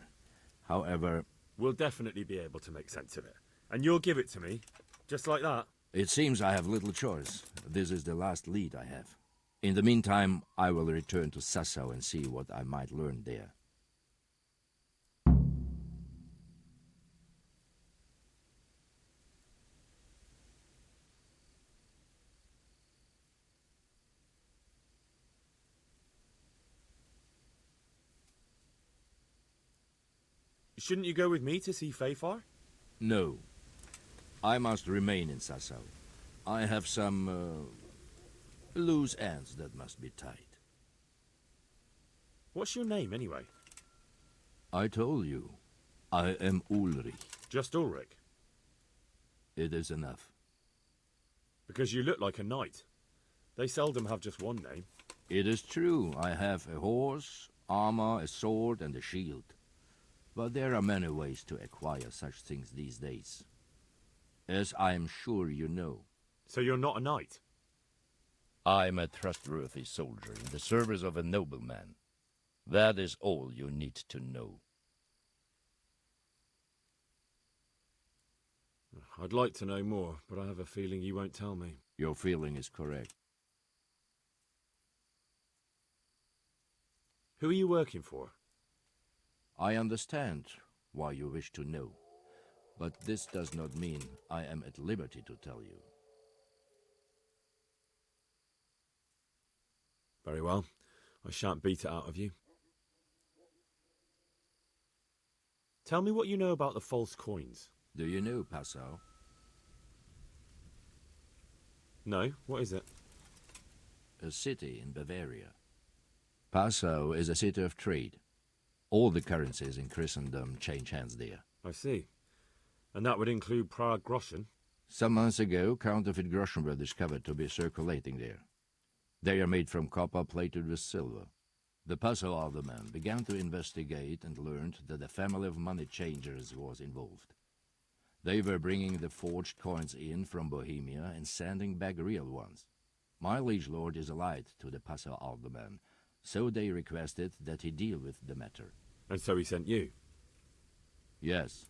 however... We'll definitely be able to make sense of it. And you'll give it to me, just like that? It seems I have little choice. This is the last lead I have. In the meantime, I will return to Sassau and see what I might learn there. Shouldn't you go with me to see Pfeiffer? No. I must remain in Sassau. I have some, loose ends that must be tied. What's your name, anyway? I told you. I am Ulrich. Just Ulrich? It is enough. Because you look like a knight. They seldom have just one name. It is true. I have a horse, armor, a sword, and a shield. But there are many ways to acquire such things these days. As I am sure you know. So you're not a knight? I'm a trustworthy soldier in the service of a nobleman. That is all you need to know. I'd like to know more, but I have a feeling you won't tell me. Your feeling is correct. Who are you working for? I understand why you wish to know, but this does not mean I am at liberty to tell you. Very well. I shan't beat it out of you. Tell me what you know about the false coins. Do you know Passau? No, what is it? A city in Bavaria. Passau is a city of trade. All the currencies in Christendom change hands there. I see. And that would include Prague Groschen? Some months ago, counterfeit groschen were discovered to be circulating there. They are made from copper plated with silver. The puzzle alderman began to investigate and learned that a family of money changers was involved. They were bringing the forged coins in from Bohemia and sending back real ones. My liege lord is allied to the puzzle alderman, so they requested that he deal with the matter. And so he sent you? Yes.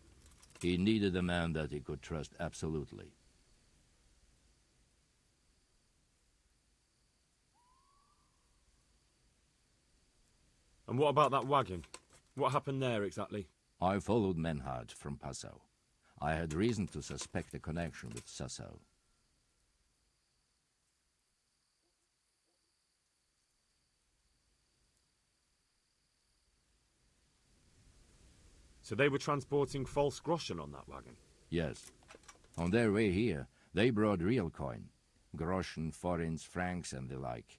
He needed a man that he could trust absolutely. And what about that wagon? What happened there exactly? I followed Menhard from Passau. I had reason to suspect a connection with Sassau. So they were transporting false groschen on that wagon? Yes. On their way here, they brought real coin. Groschen, forints, francs, and the like.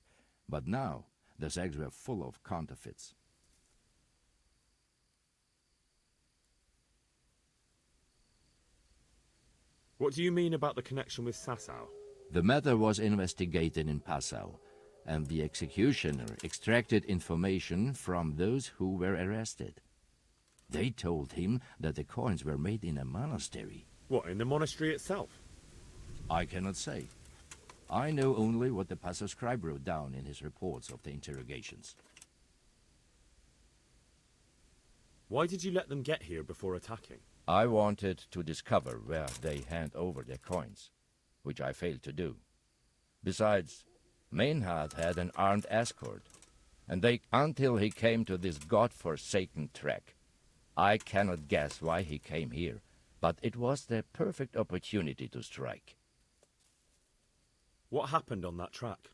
But now, the sacks were full of counterfeits. What do you mean about the connection with Sassau? The matter was investigated in Passau, and the executioner extracted information from those who were arrested. They told him that the coins were made in a monastery. What, in the monastery itself? I cannot say. I know only what the Passau scribe wrote down in his reports of the interrogations. Why did you let them get here before attacking? I wanted to discover where they hand over their coins, which I failed to do. Besides, Maynard had an armed escort, and until he came to this god-forsaken track. I cannot guess why he came here, but it was the perfect opportunity to strike. What happened on that track?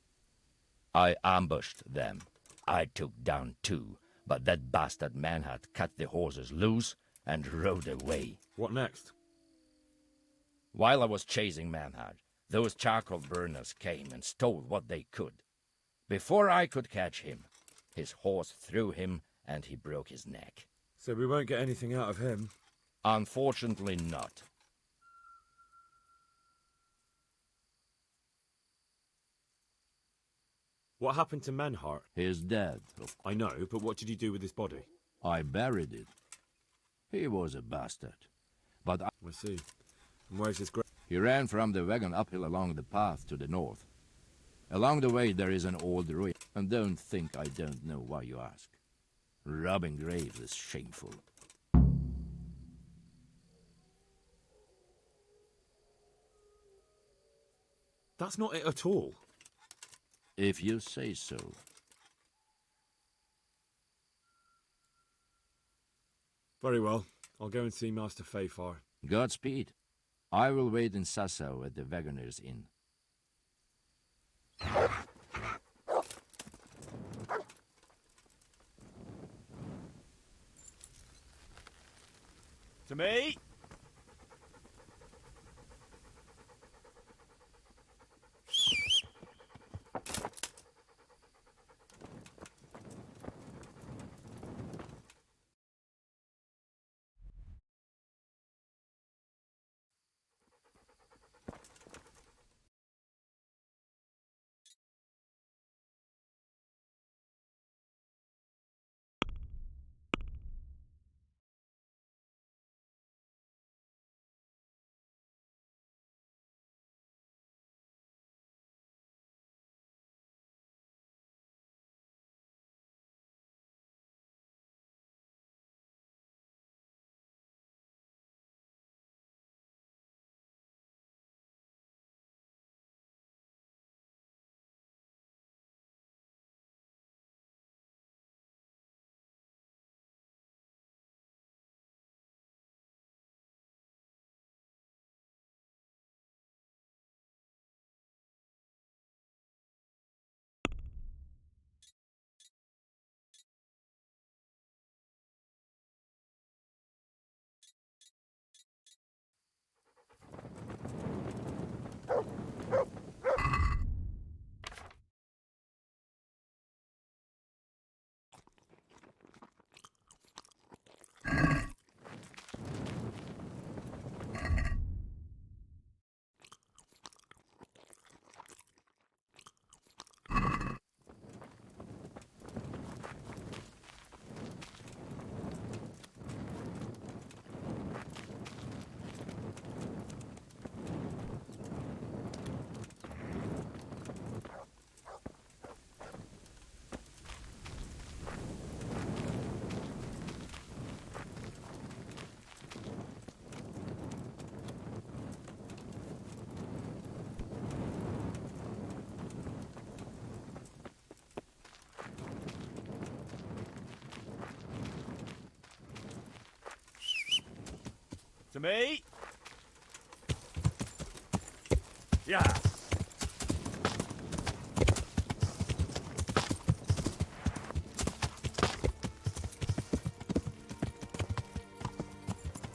I ambushed them. I took down 2, but that bastard man had cut the horses loose and rode away. What next? While I was chasing Manhard, those charcoal burners came and stole what they could. Before I could catch him, his horse threw him and he broke his neck. So we won't get anything out of him? Unfortunately not. What happened to Menhart? He is dead. I know, but what did you do with his body? I buried it. He was a bastard. But I see. And where's his grave? He ran from the wagon uphill along the path to the north. Along the way there is an old ruin, and don't think I don't know why you ask. Robbing graves is shameful. That's not it at all. If you say so. Very well. I'll go and see Master Fayfar. Godspeed. I will wait in Sassau at the Wagoner's Inn. To me! me. Yeah.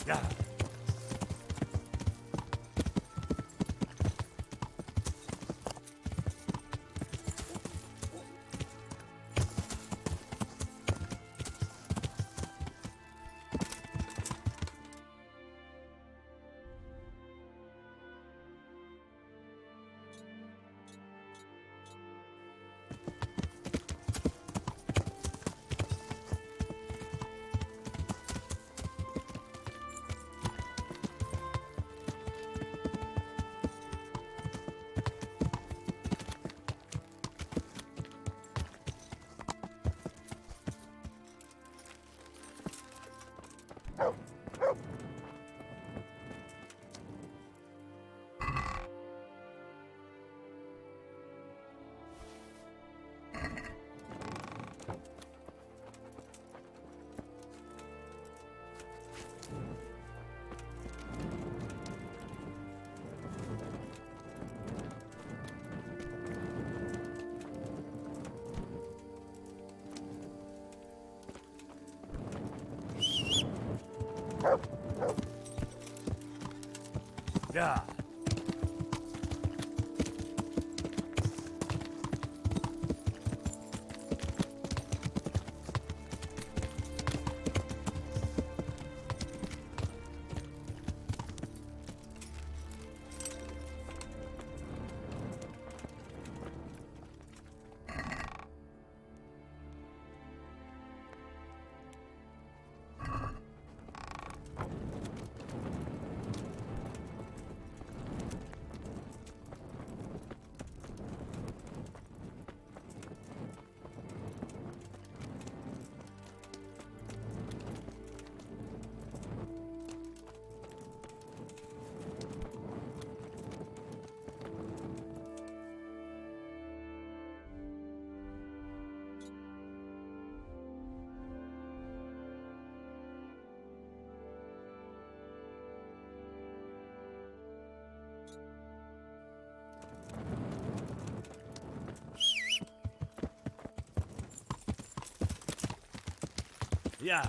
Yeah. Yeah. Yeah.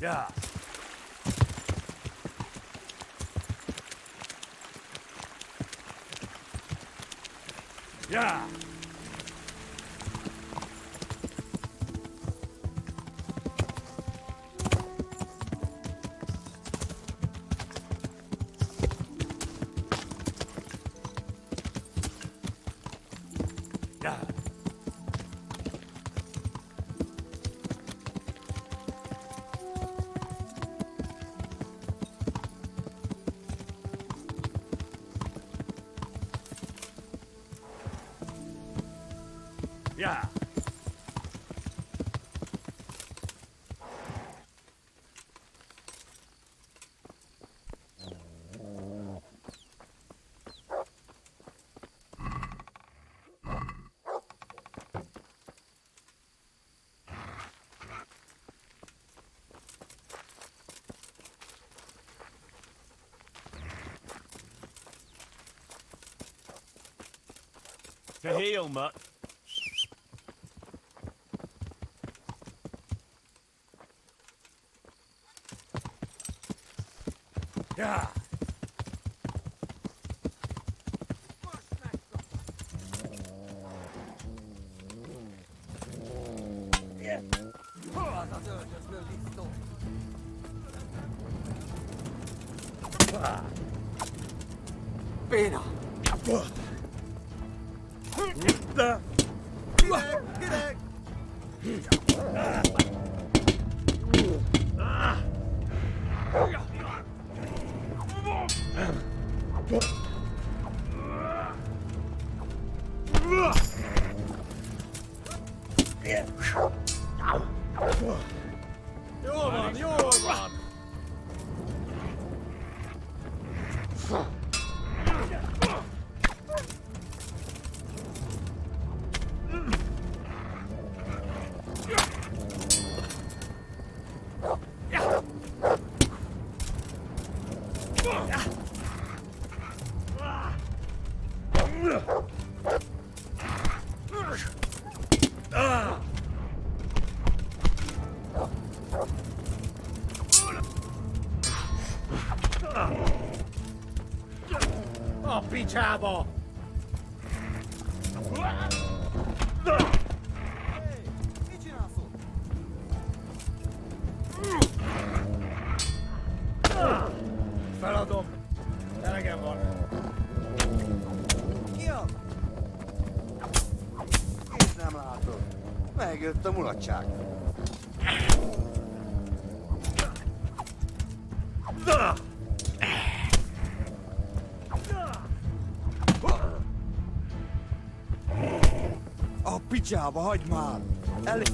Yeah. Yeah. Yeah. Yeah. To heal, mutt. Yeah. Pena. Oh, pichavo! Feladom. Elegem van. Ki az? Itt nem látod. Megjött a mulatság. A picsába, hagyd már! Elég...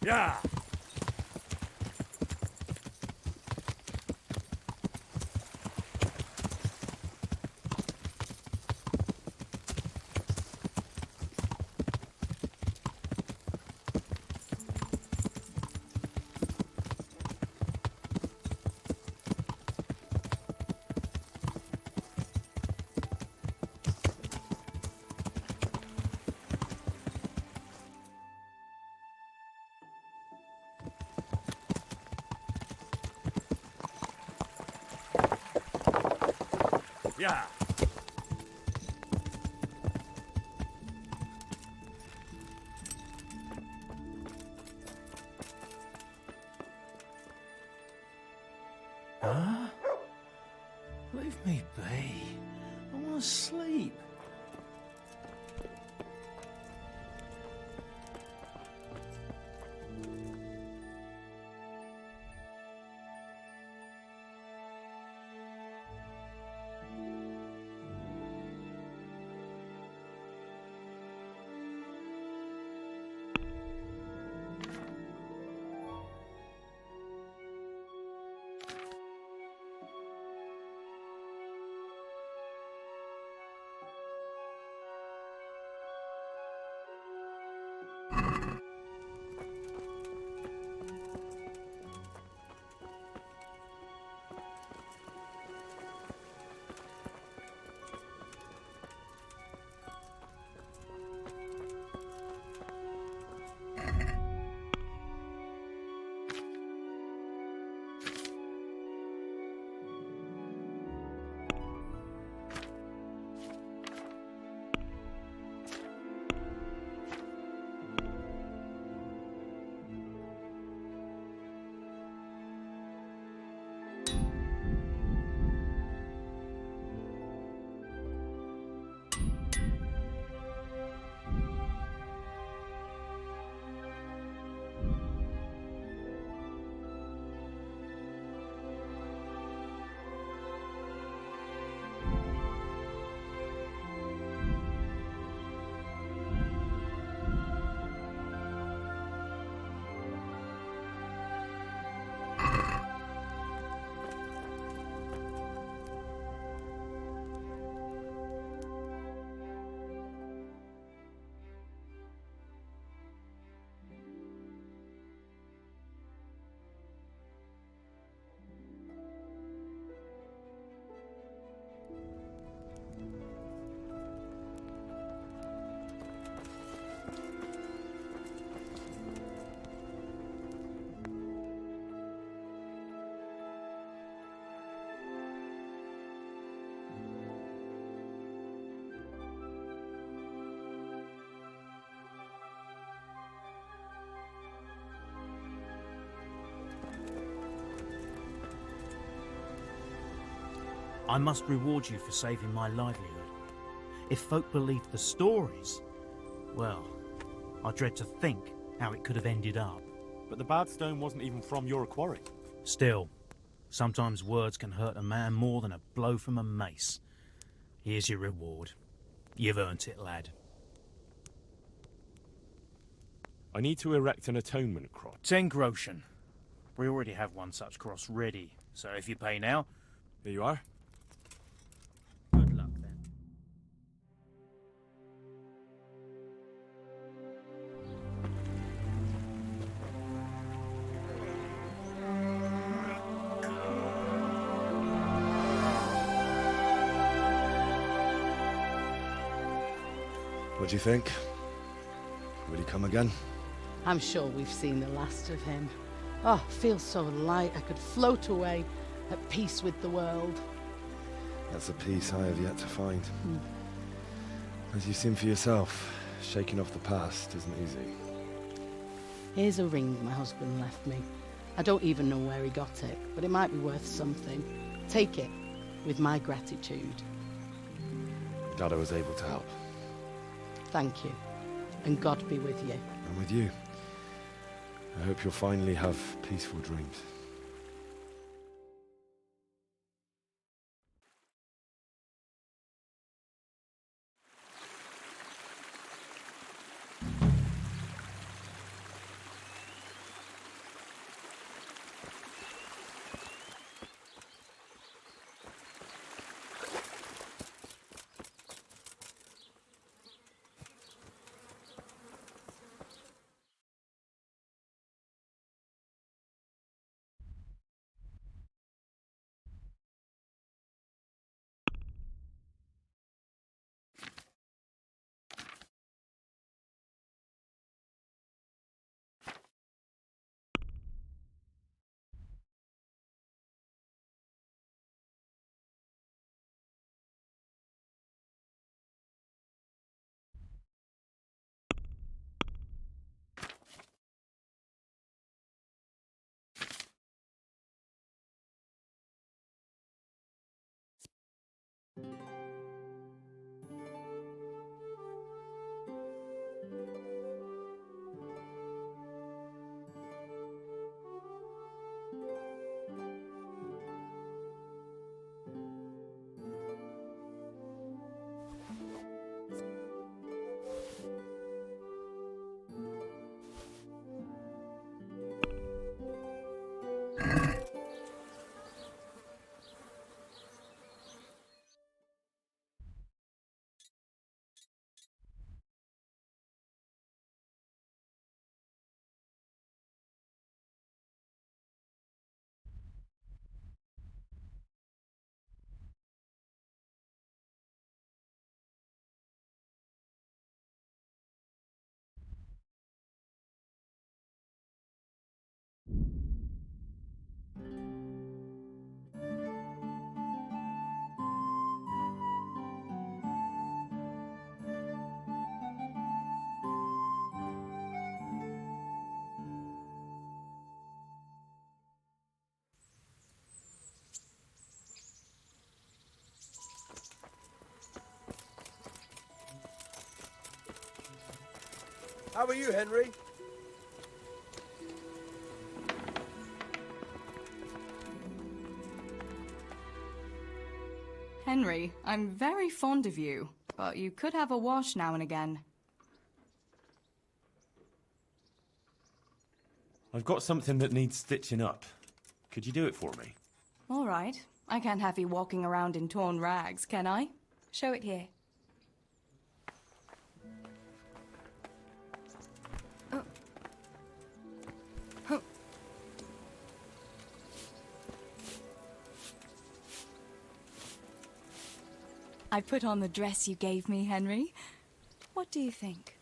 Yeah. Yeah. Huh? Leave me be. I want to sleep. I must reward you for saving my livelihood. If folk believed the stories, well, I dread to think how it could have ended up. But the bad stone wasn't even from your quarry. Still, sometimes words can hurt a man more than a blow from a mace. Here's your reward. You've earned it, lad. I need to erect an atonement cross. 10 groschen. We already have one such cross ready, so if you pay now... Here you are. Good luck, then. What do you think? Will he come again? I'm sure we've seen the last of him. Oh, feels so light I could float away at peace with the world. That's a peace I have yet to find. As you've seen for yourself, shaking off the past isn't easy. Here's a ring my husband left me. I don't even know where he got it, but it might be worth something. Take it, with my gratitude. Glad I was able to help. Thank you, and God be with you. And with you. I hope you'll finally have peaceful dreams. How are you, Henry? Henry, I'm very fond of you, but you could have a wash now and again. I've got something that needs stitching up. Could you do it for me? All right. I can't have you walking around in torn rags, can I? Show it here. I put on the dress you gave me, Henry. What do you think?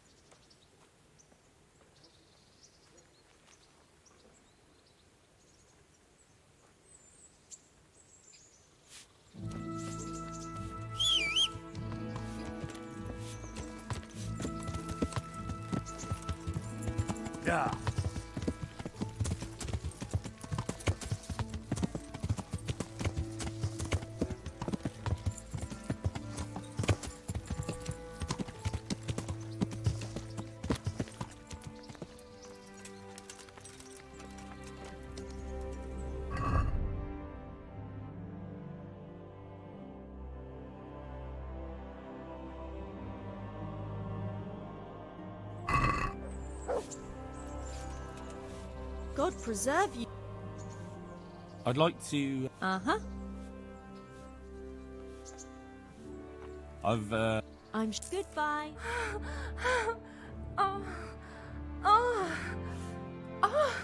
Yeah. God preserve you. I'd like to... Uh-huh. I'm... Goodbye. Oh. Oh. Oh.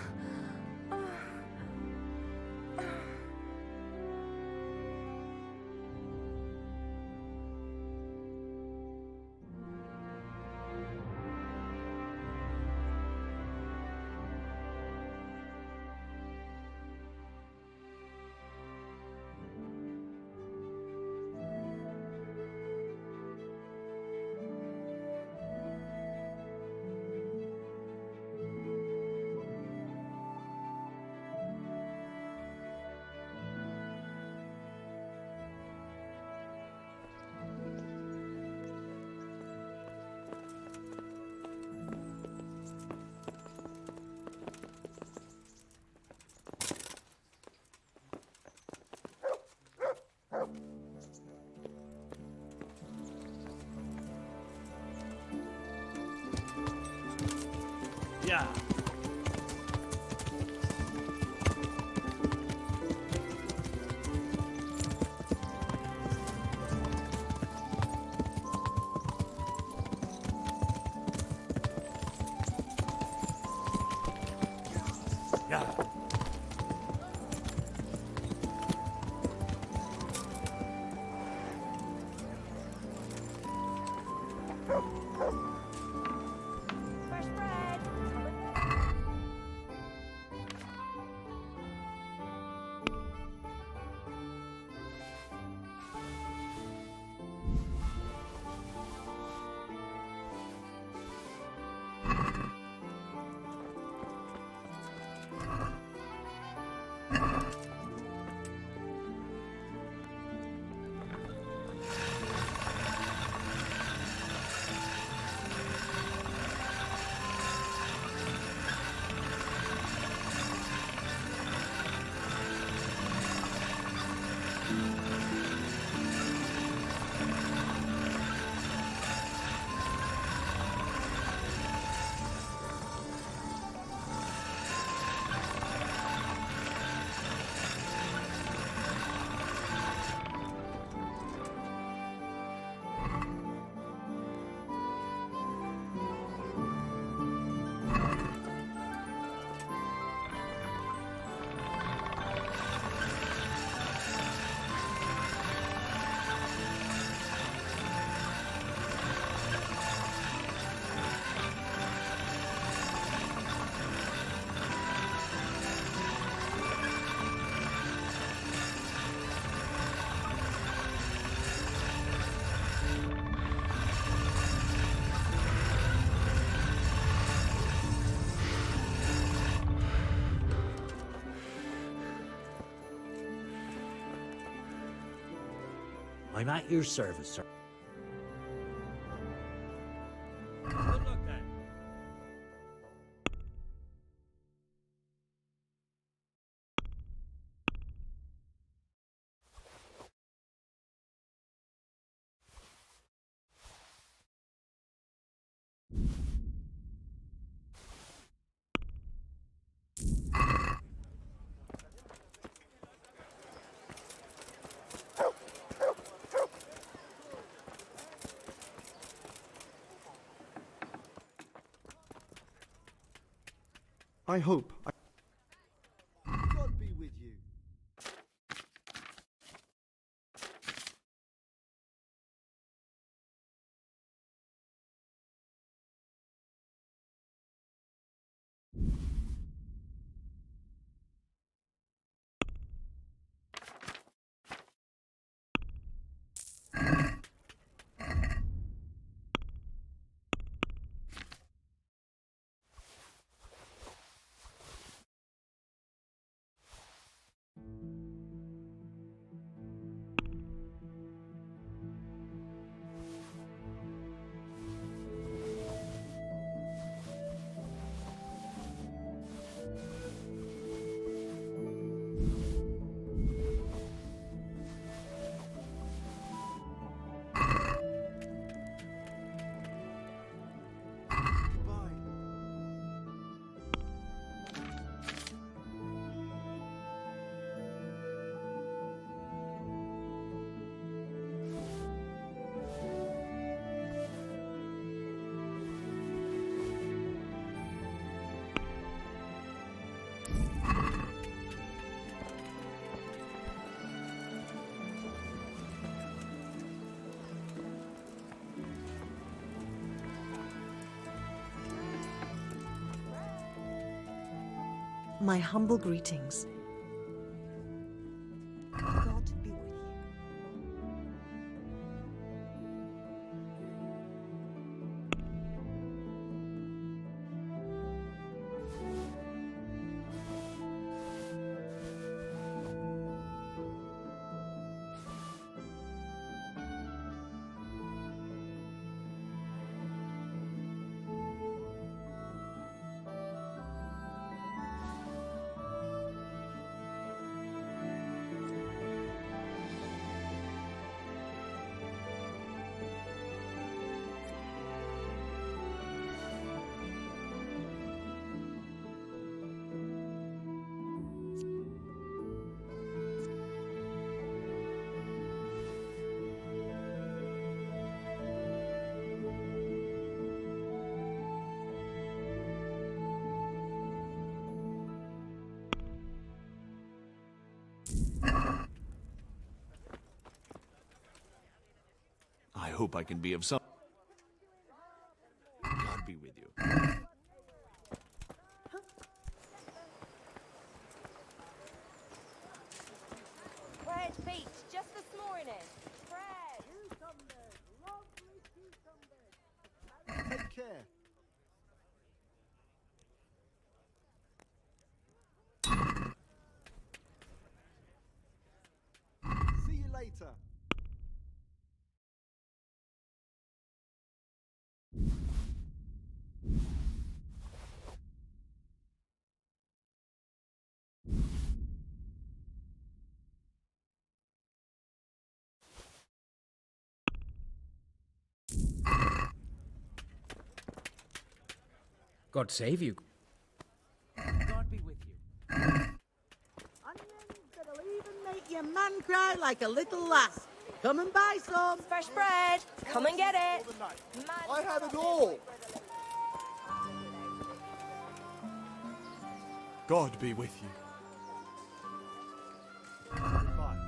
Yeah. Yeah. I'm at your service, sir. Good luck then. I hope. God be with you. My humble greetings. God be with you. I hope I can be of some... God be with you. Fred Beach, just this morning. Fred! Take care. See you later. God save you. God be with you. Onions that'll even make your man cry like a little lass. Come and buy some. Fresh bread. Come and get it. I have it all. God be with you. Goodbye.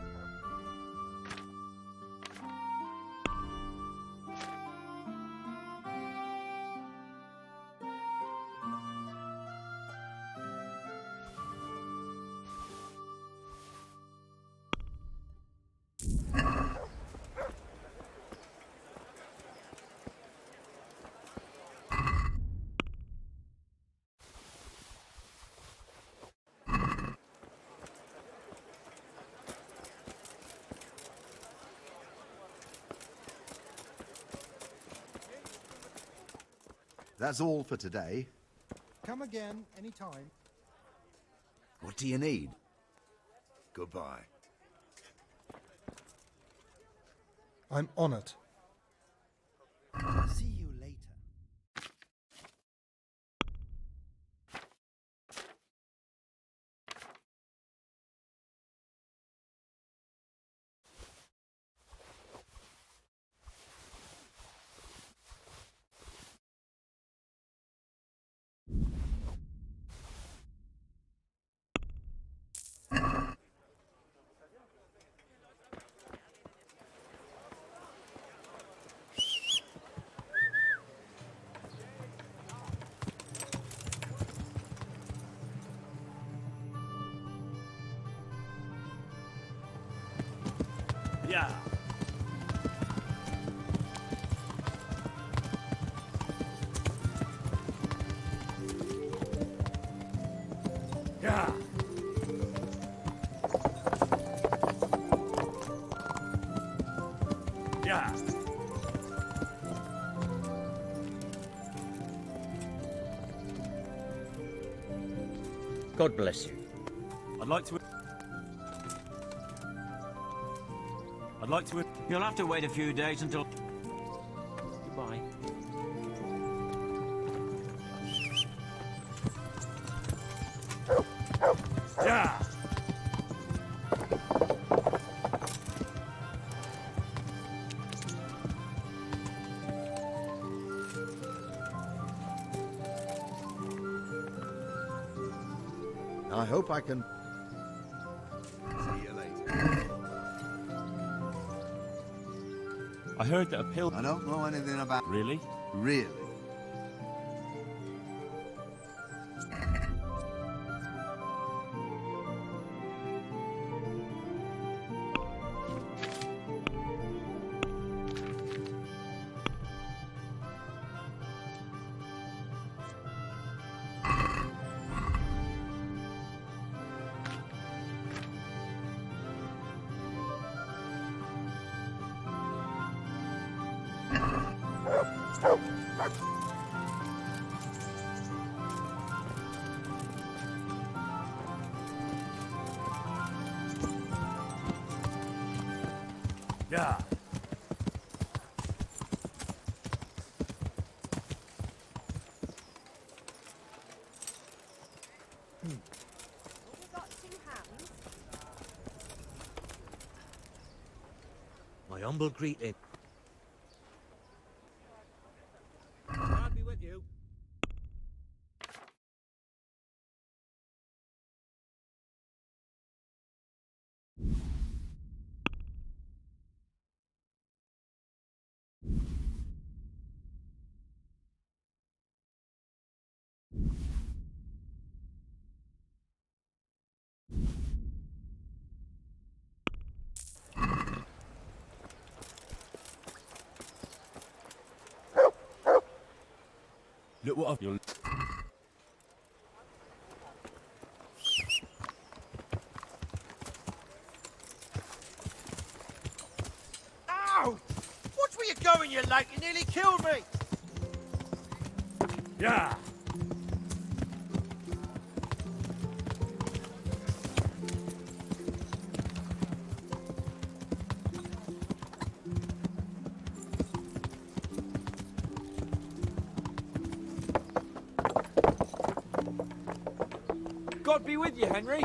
That's all for today. Come again, anytime. What do you need? Goodbye. I'm on it. See you later. Yeah. Yeah. Yeah. God bless you. I'd like to... You'll have to wait a few days until... Goodbye. Yeah. I hope I can... See you later. I heard that a pill... I don't know anything about... Really? Really? Yeah. Got 2 hands? My humble greeting. God be with you. Look what I've... You'll... Ow! Watch where you're going, you lake. You nearly killed me. Yeah. God be with you, Henry.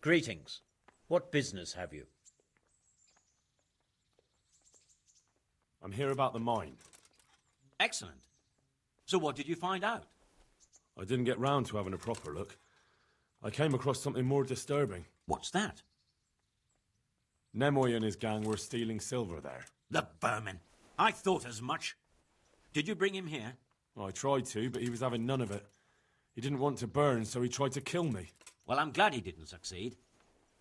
Greetings. What business have you? I'm here about the mine. Excellent. So what did you find out? I didn't get round to having a proper look. I came across something more disturbing. What's that? Nemoy and his gang were stealing silver there. The vermin. I thought as much. Did you bring him here? I tried to, but he was having none of it. He didn't want to burn, so he tried to kill me. Well, I'm glad he didn't succeed.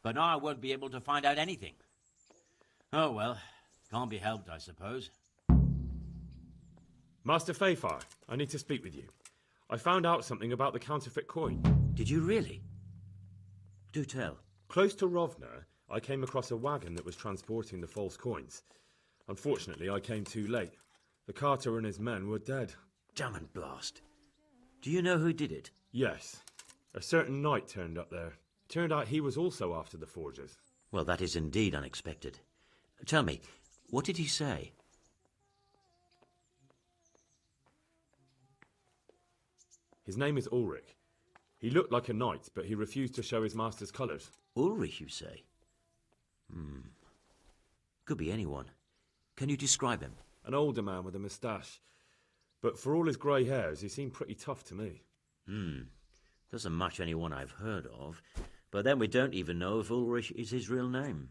But now I won't be able to find out anything. Oh, well. Can't be helped, I suppose. Master Fayfar, I need to speak with you. I found out something about the counterfeit coin. Did you really? Do tell. Close to Rovna, I came across a wagon that was transporting the false coins. Unfortunately, I came too late. The carter and his men were dead. Damn and blast. Do you know who did it? Yes. A certain knight turned up there. Turned out he was also after the forgers. Well, that is indeed unexpected. Tell me, what did he say? His name is Ulrich. He looked like a knight, but he refused to show his master's colours. Ulrich, you say? Could be anyone. Can you describe him? An older man with a moustache. But for all his grey hairs, he seemed pretty tough to me. Doesn't match anyone I've heard of. But then we don't even know if Ulrich is his real name.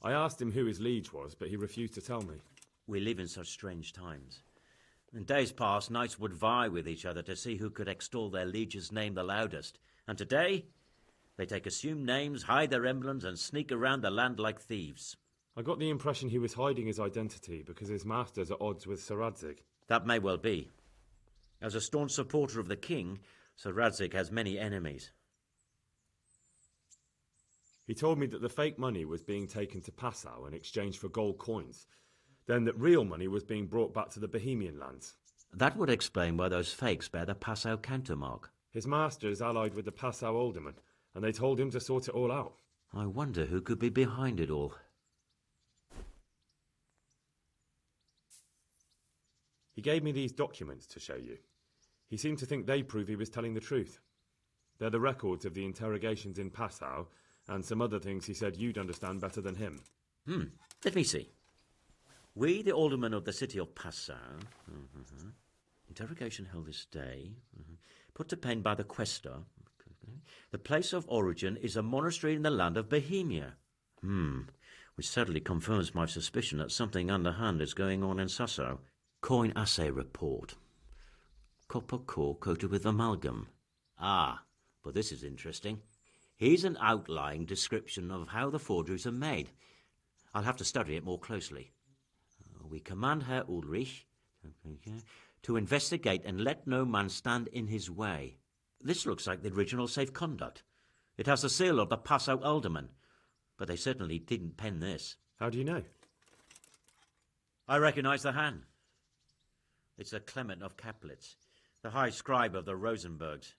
I asked him who his liege was, but he refused to tell me. We live in such strange times. In days past, knights would vie with each other to see who could extol their liege's name the loudest. And today, they take assumed names, hide their emblems, and sneak around the land like thieves. I got the impression he was hiding his identity because his master's at odds with Sir Radzig. That may well be. As a staunch supporter of the king, Sir Radzig has many enemies. He told me that the fake money was being taken to Passau in exchange for gold coins. Then that real money was being brought back to the Bohemian lands. That would explain why those fakes bear the Passau countermark. His master is allied with the Passau alderman, and they told him to sort it all out. I wonder who could be behind it all. He gave me these documents to show you. He seemed to think they prove he was telling the truth. They're the records of the interrogations in Passau, and some other things he said you'd understand better than him. Let me see. We, the aldermen of the city of Passau, interrogation held this day, put to pen by the questor. The place of origin is a monastery in the land of Bohemia. Which certainly confirms my suspicion that something underhand is going on in Sasso. Coin assay report. Copper core coated with amalgam. But this is interesting. Here's an outline description of how the forgeries are made. I'll have to study it more closely. We command Herr Ulrich to investigate and let no man stand in his way. This looks like the original safe conduct. It has the seal of the Passau alderman, but they certainly didn't pen this. How do you know? I recognize the hand. It's a Clement of Kaplitz, the high scribe of the Rosenbergs.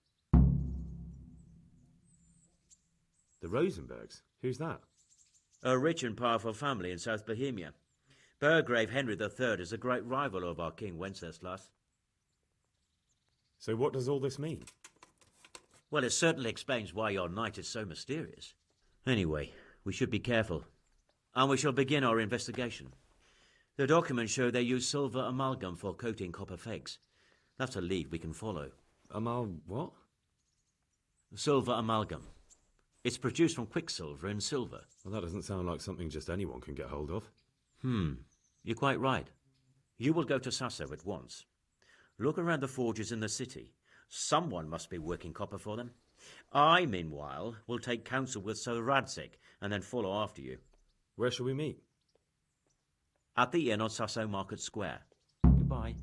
The Rosenbergs? Who's that? A rich and powerful family in South Bohemia. Burgrave Henry III is a great rival of our King Wenceslas. So what does all this mean? Well, it certainly explains why your knight is so mysterious. Anyway, we should be careful. And we shall begin our investigation. The documents show they use silver amalgam for coating copper fakes. That's a lead we can follow. What? Silver amalgam. It's produced from quicksilver and silver. Well, that doesn't sound like something just anyone can get hold of. You're quite right. You will go to Sasso at once. Look around the forges in the city. Someone must be working copper for them. I, meanwhile, will take counsel with Sir Radzig and then follow after you. Where shall we meet? At the inn on Sasso Market Square. Goodbye.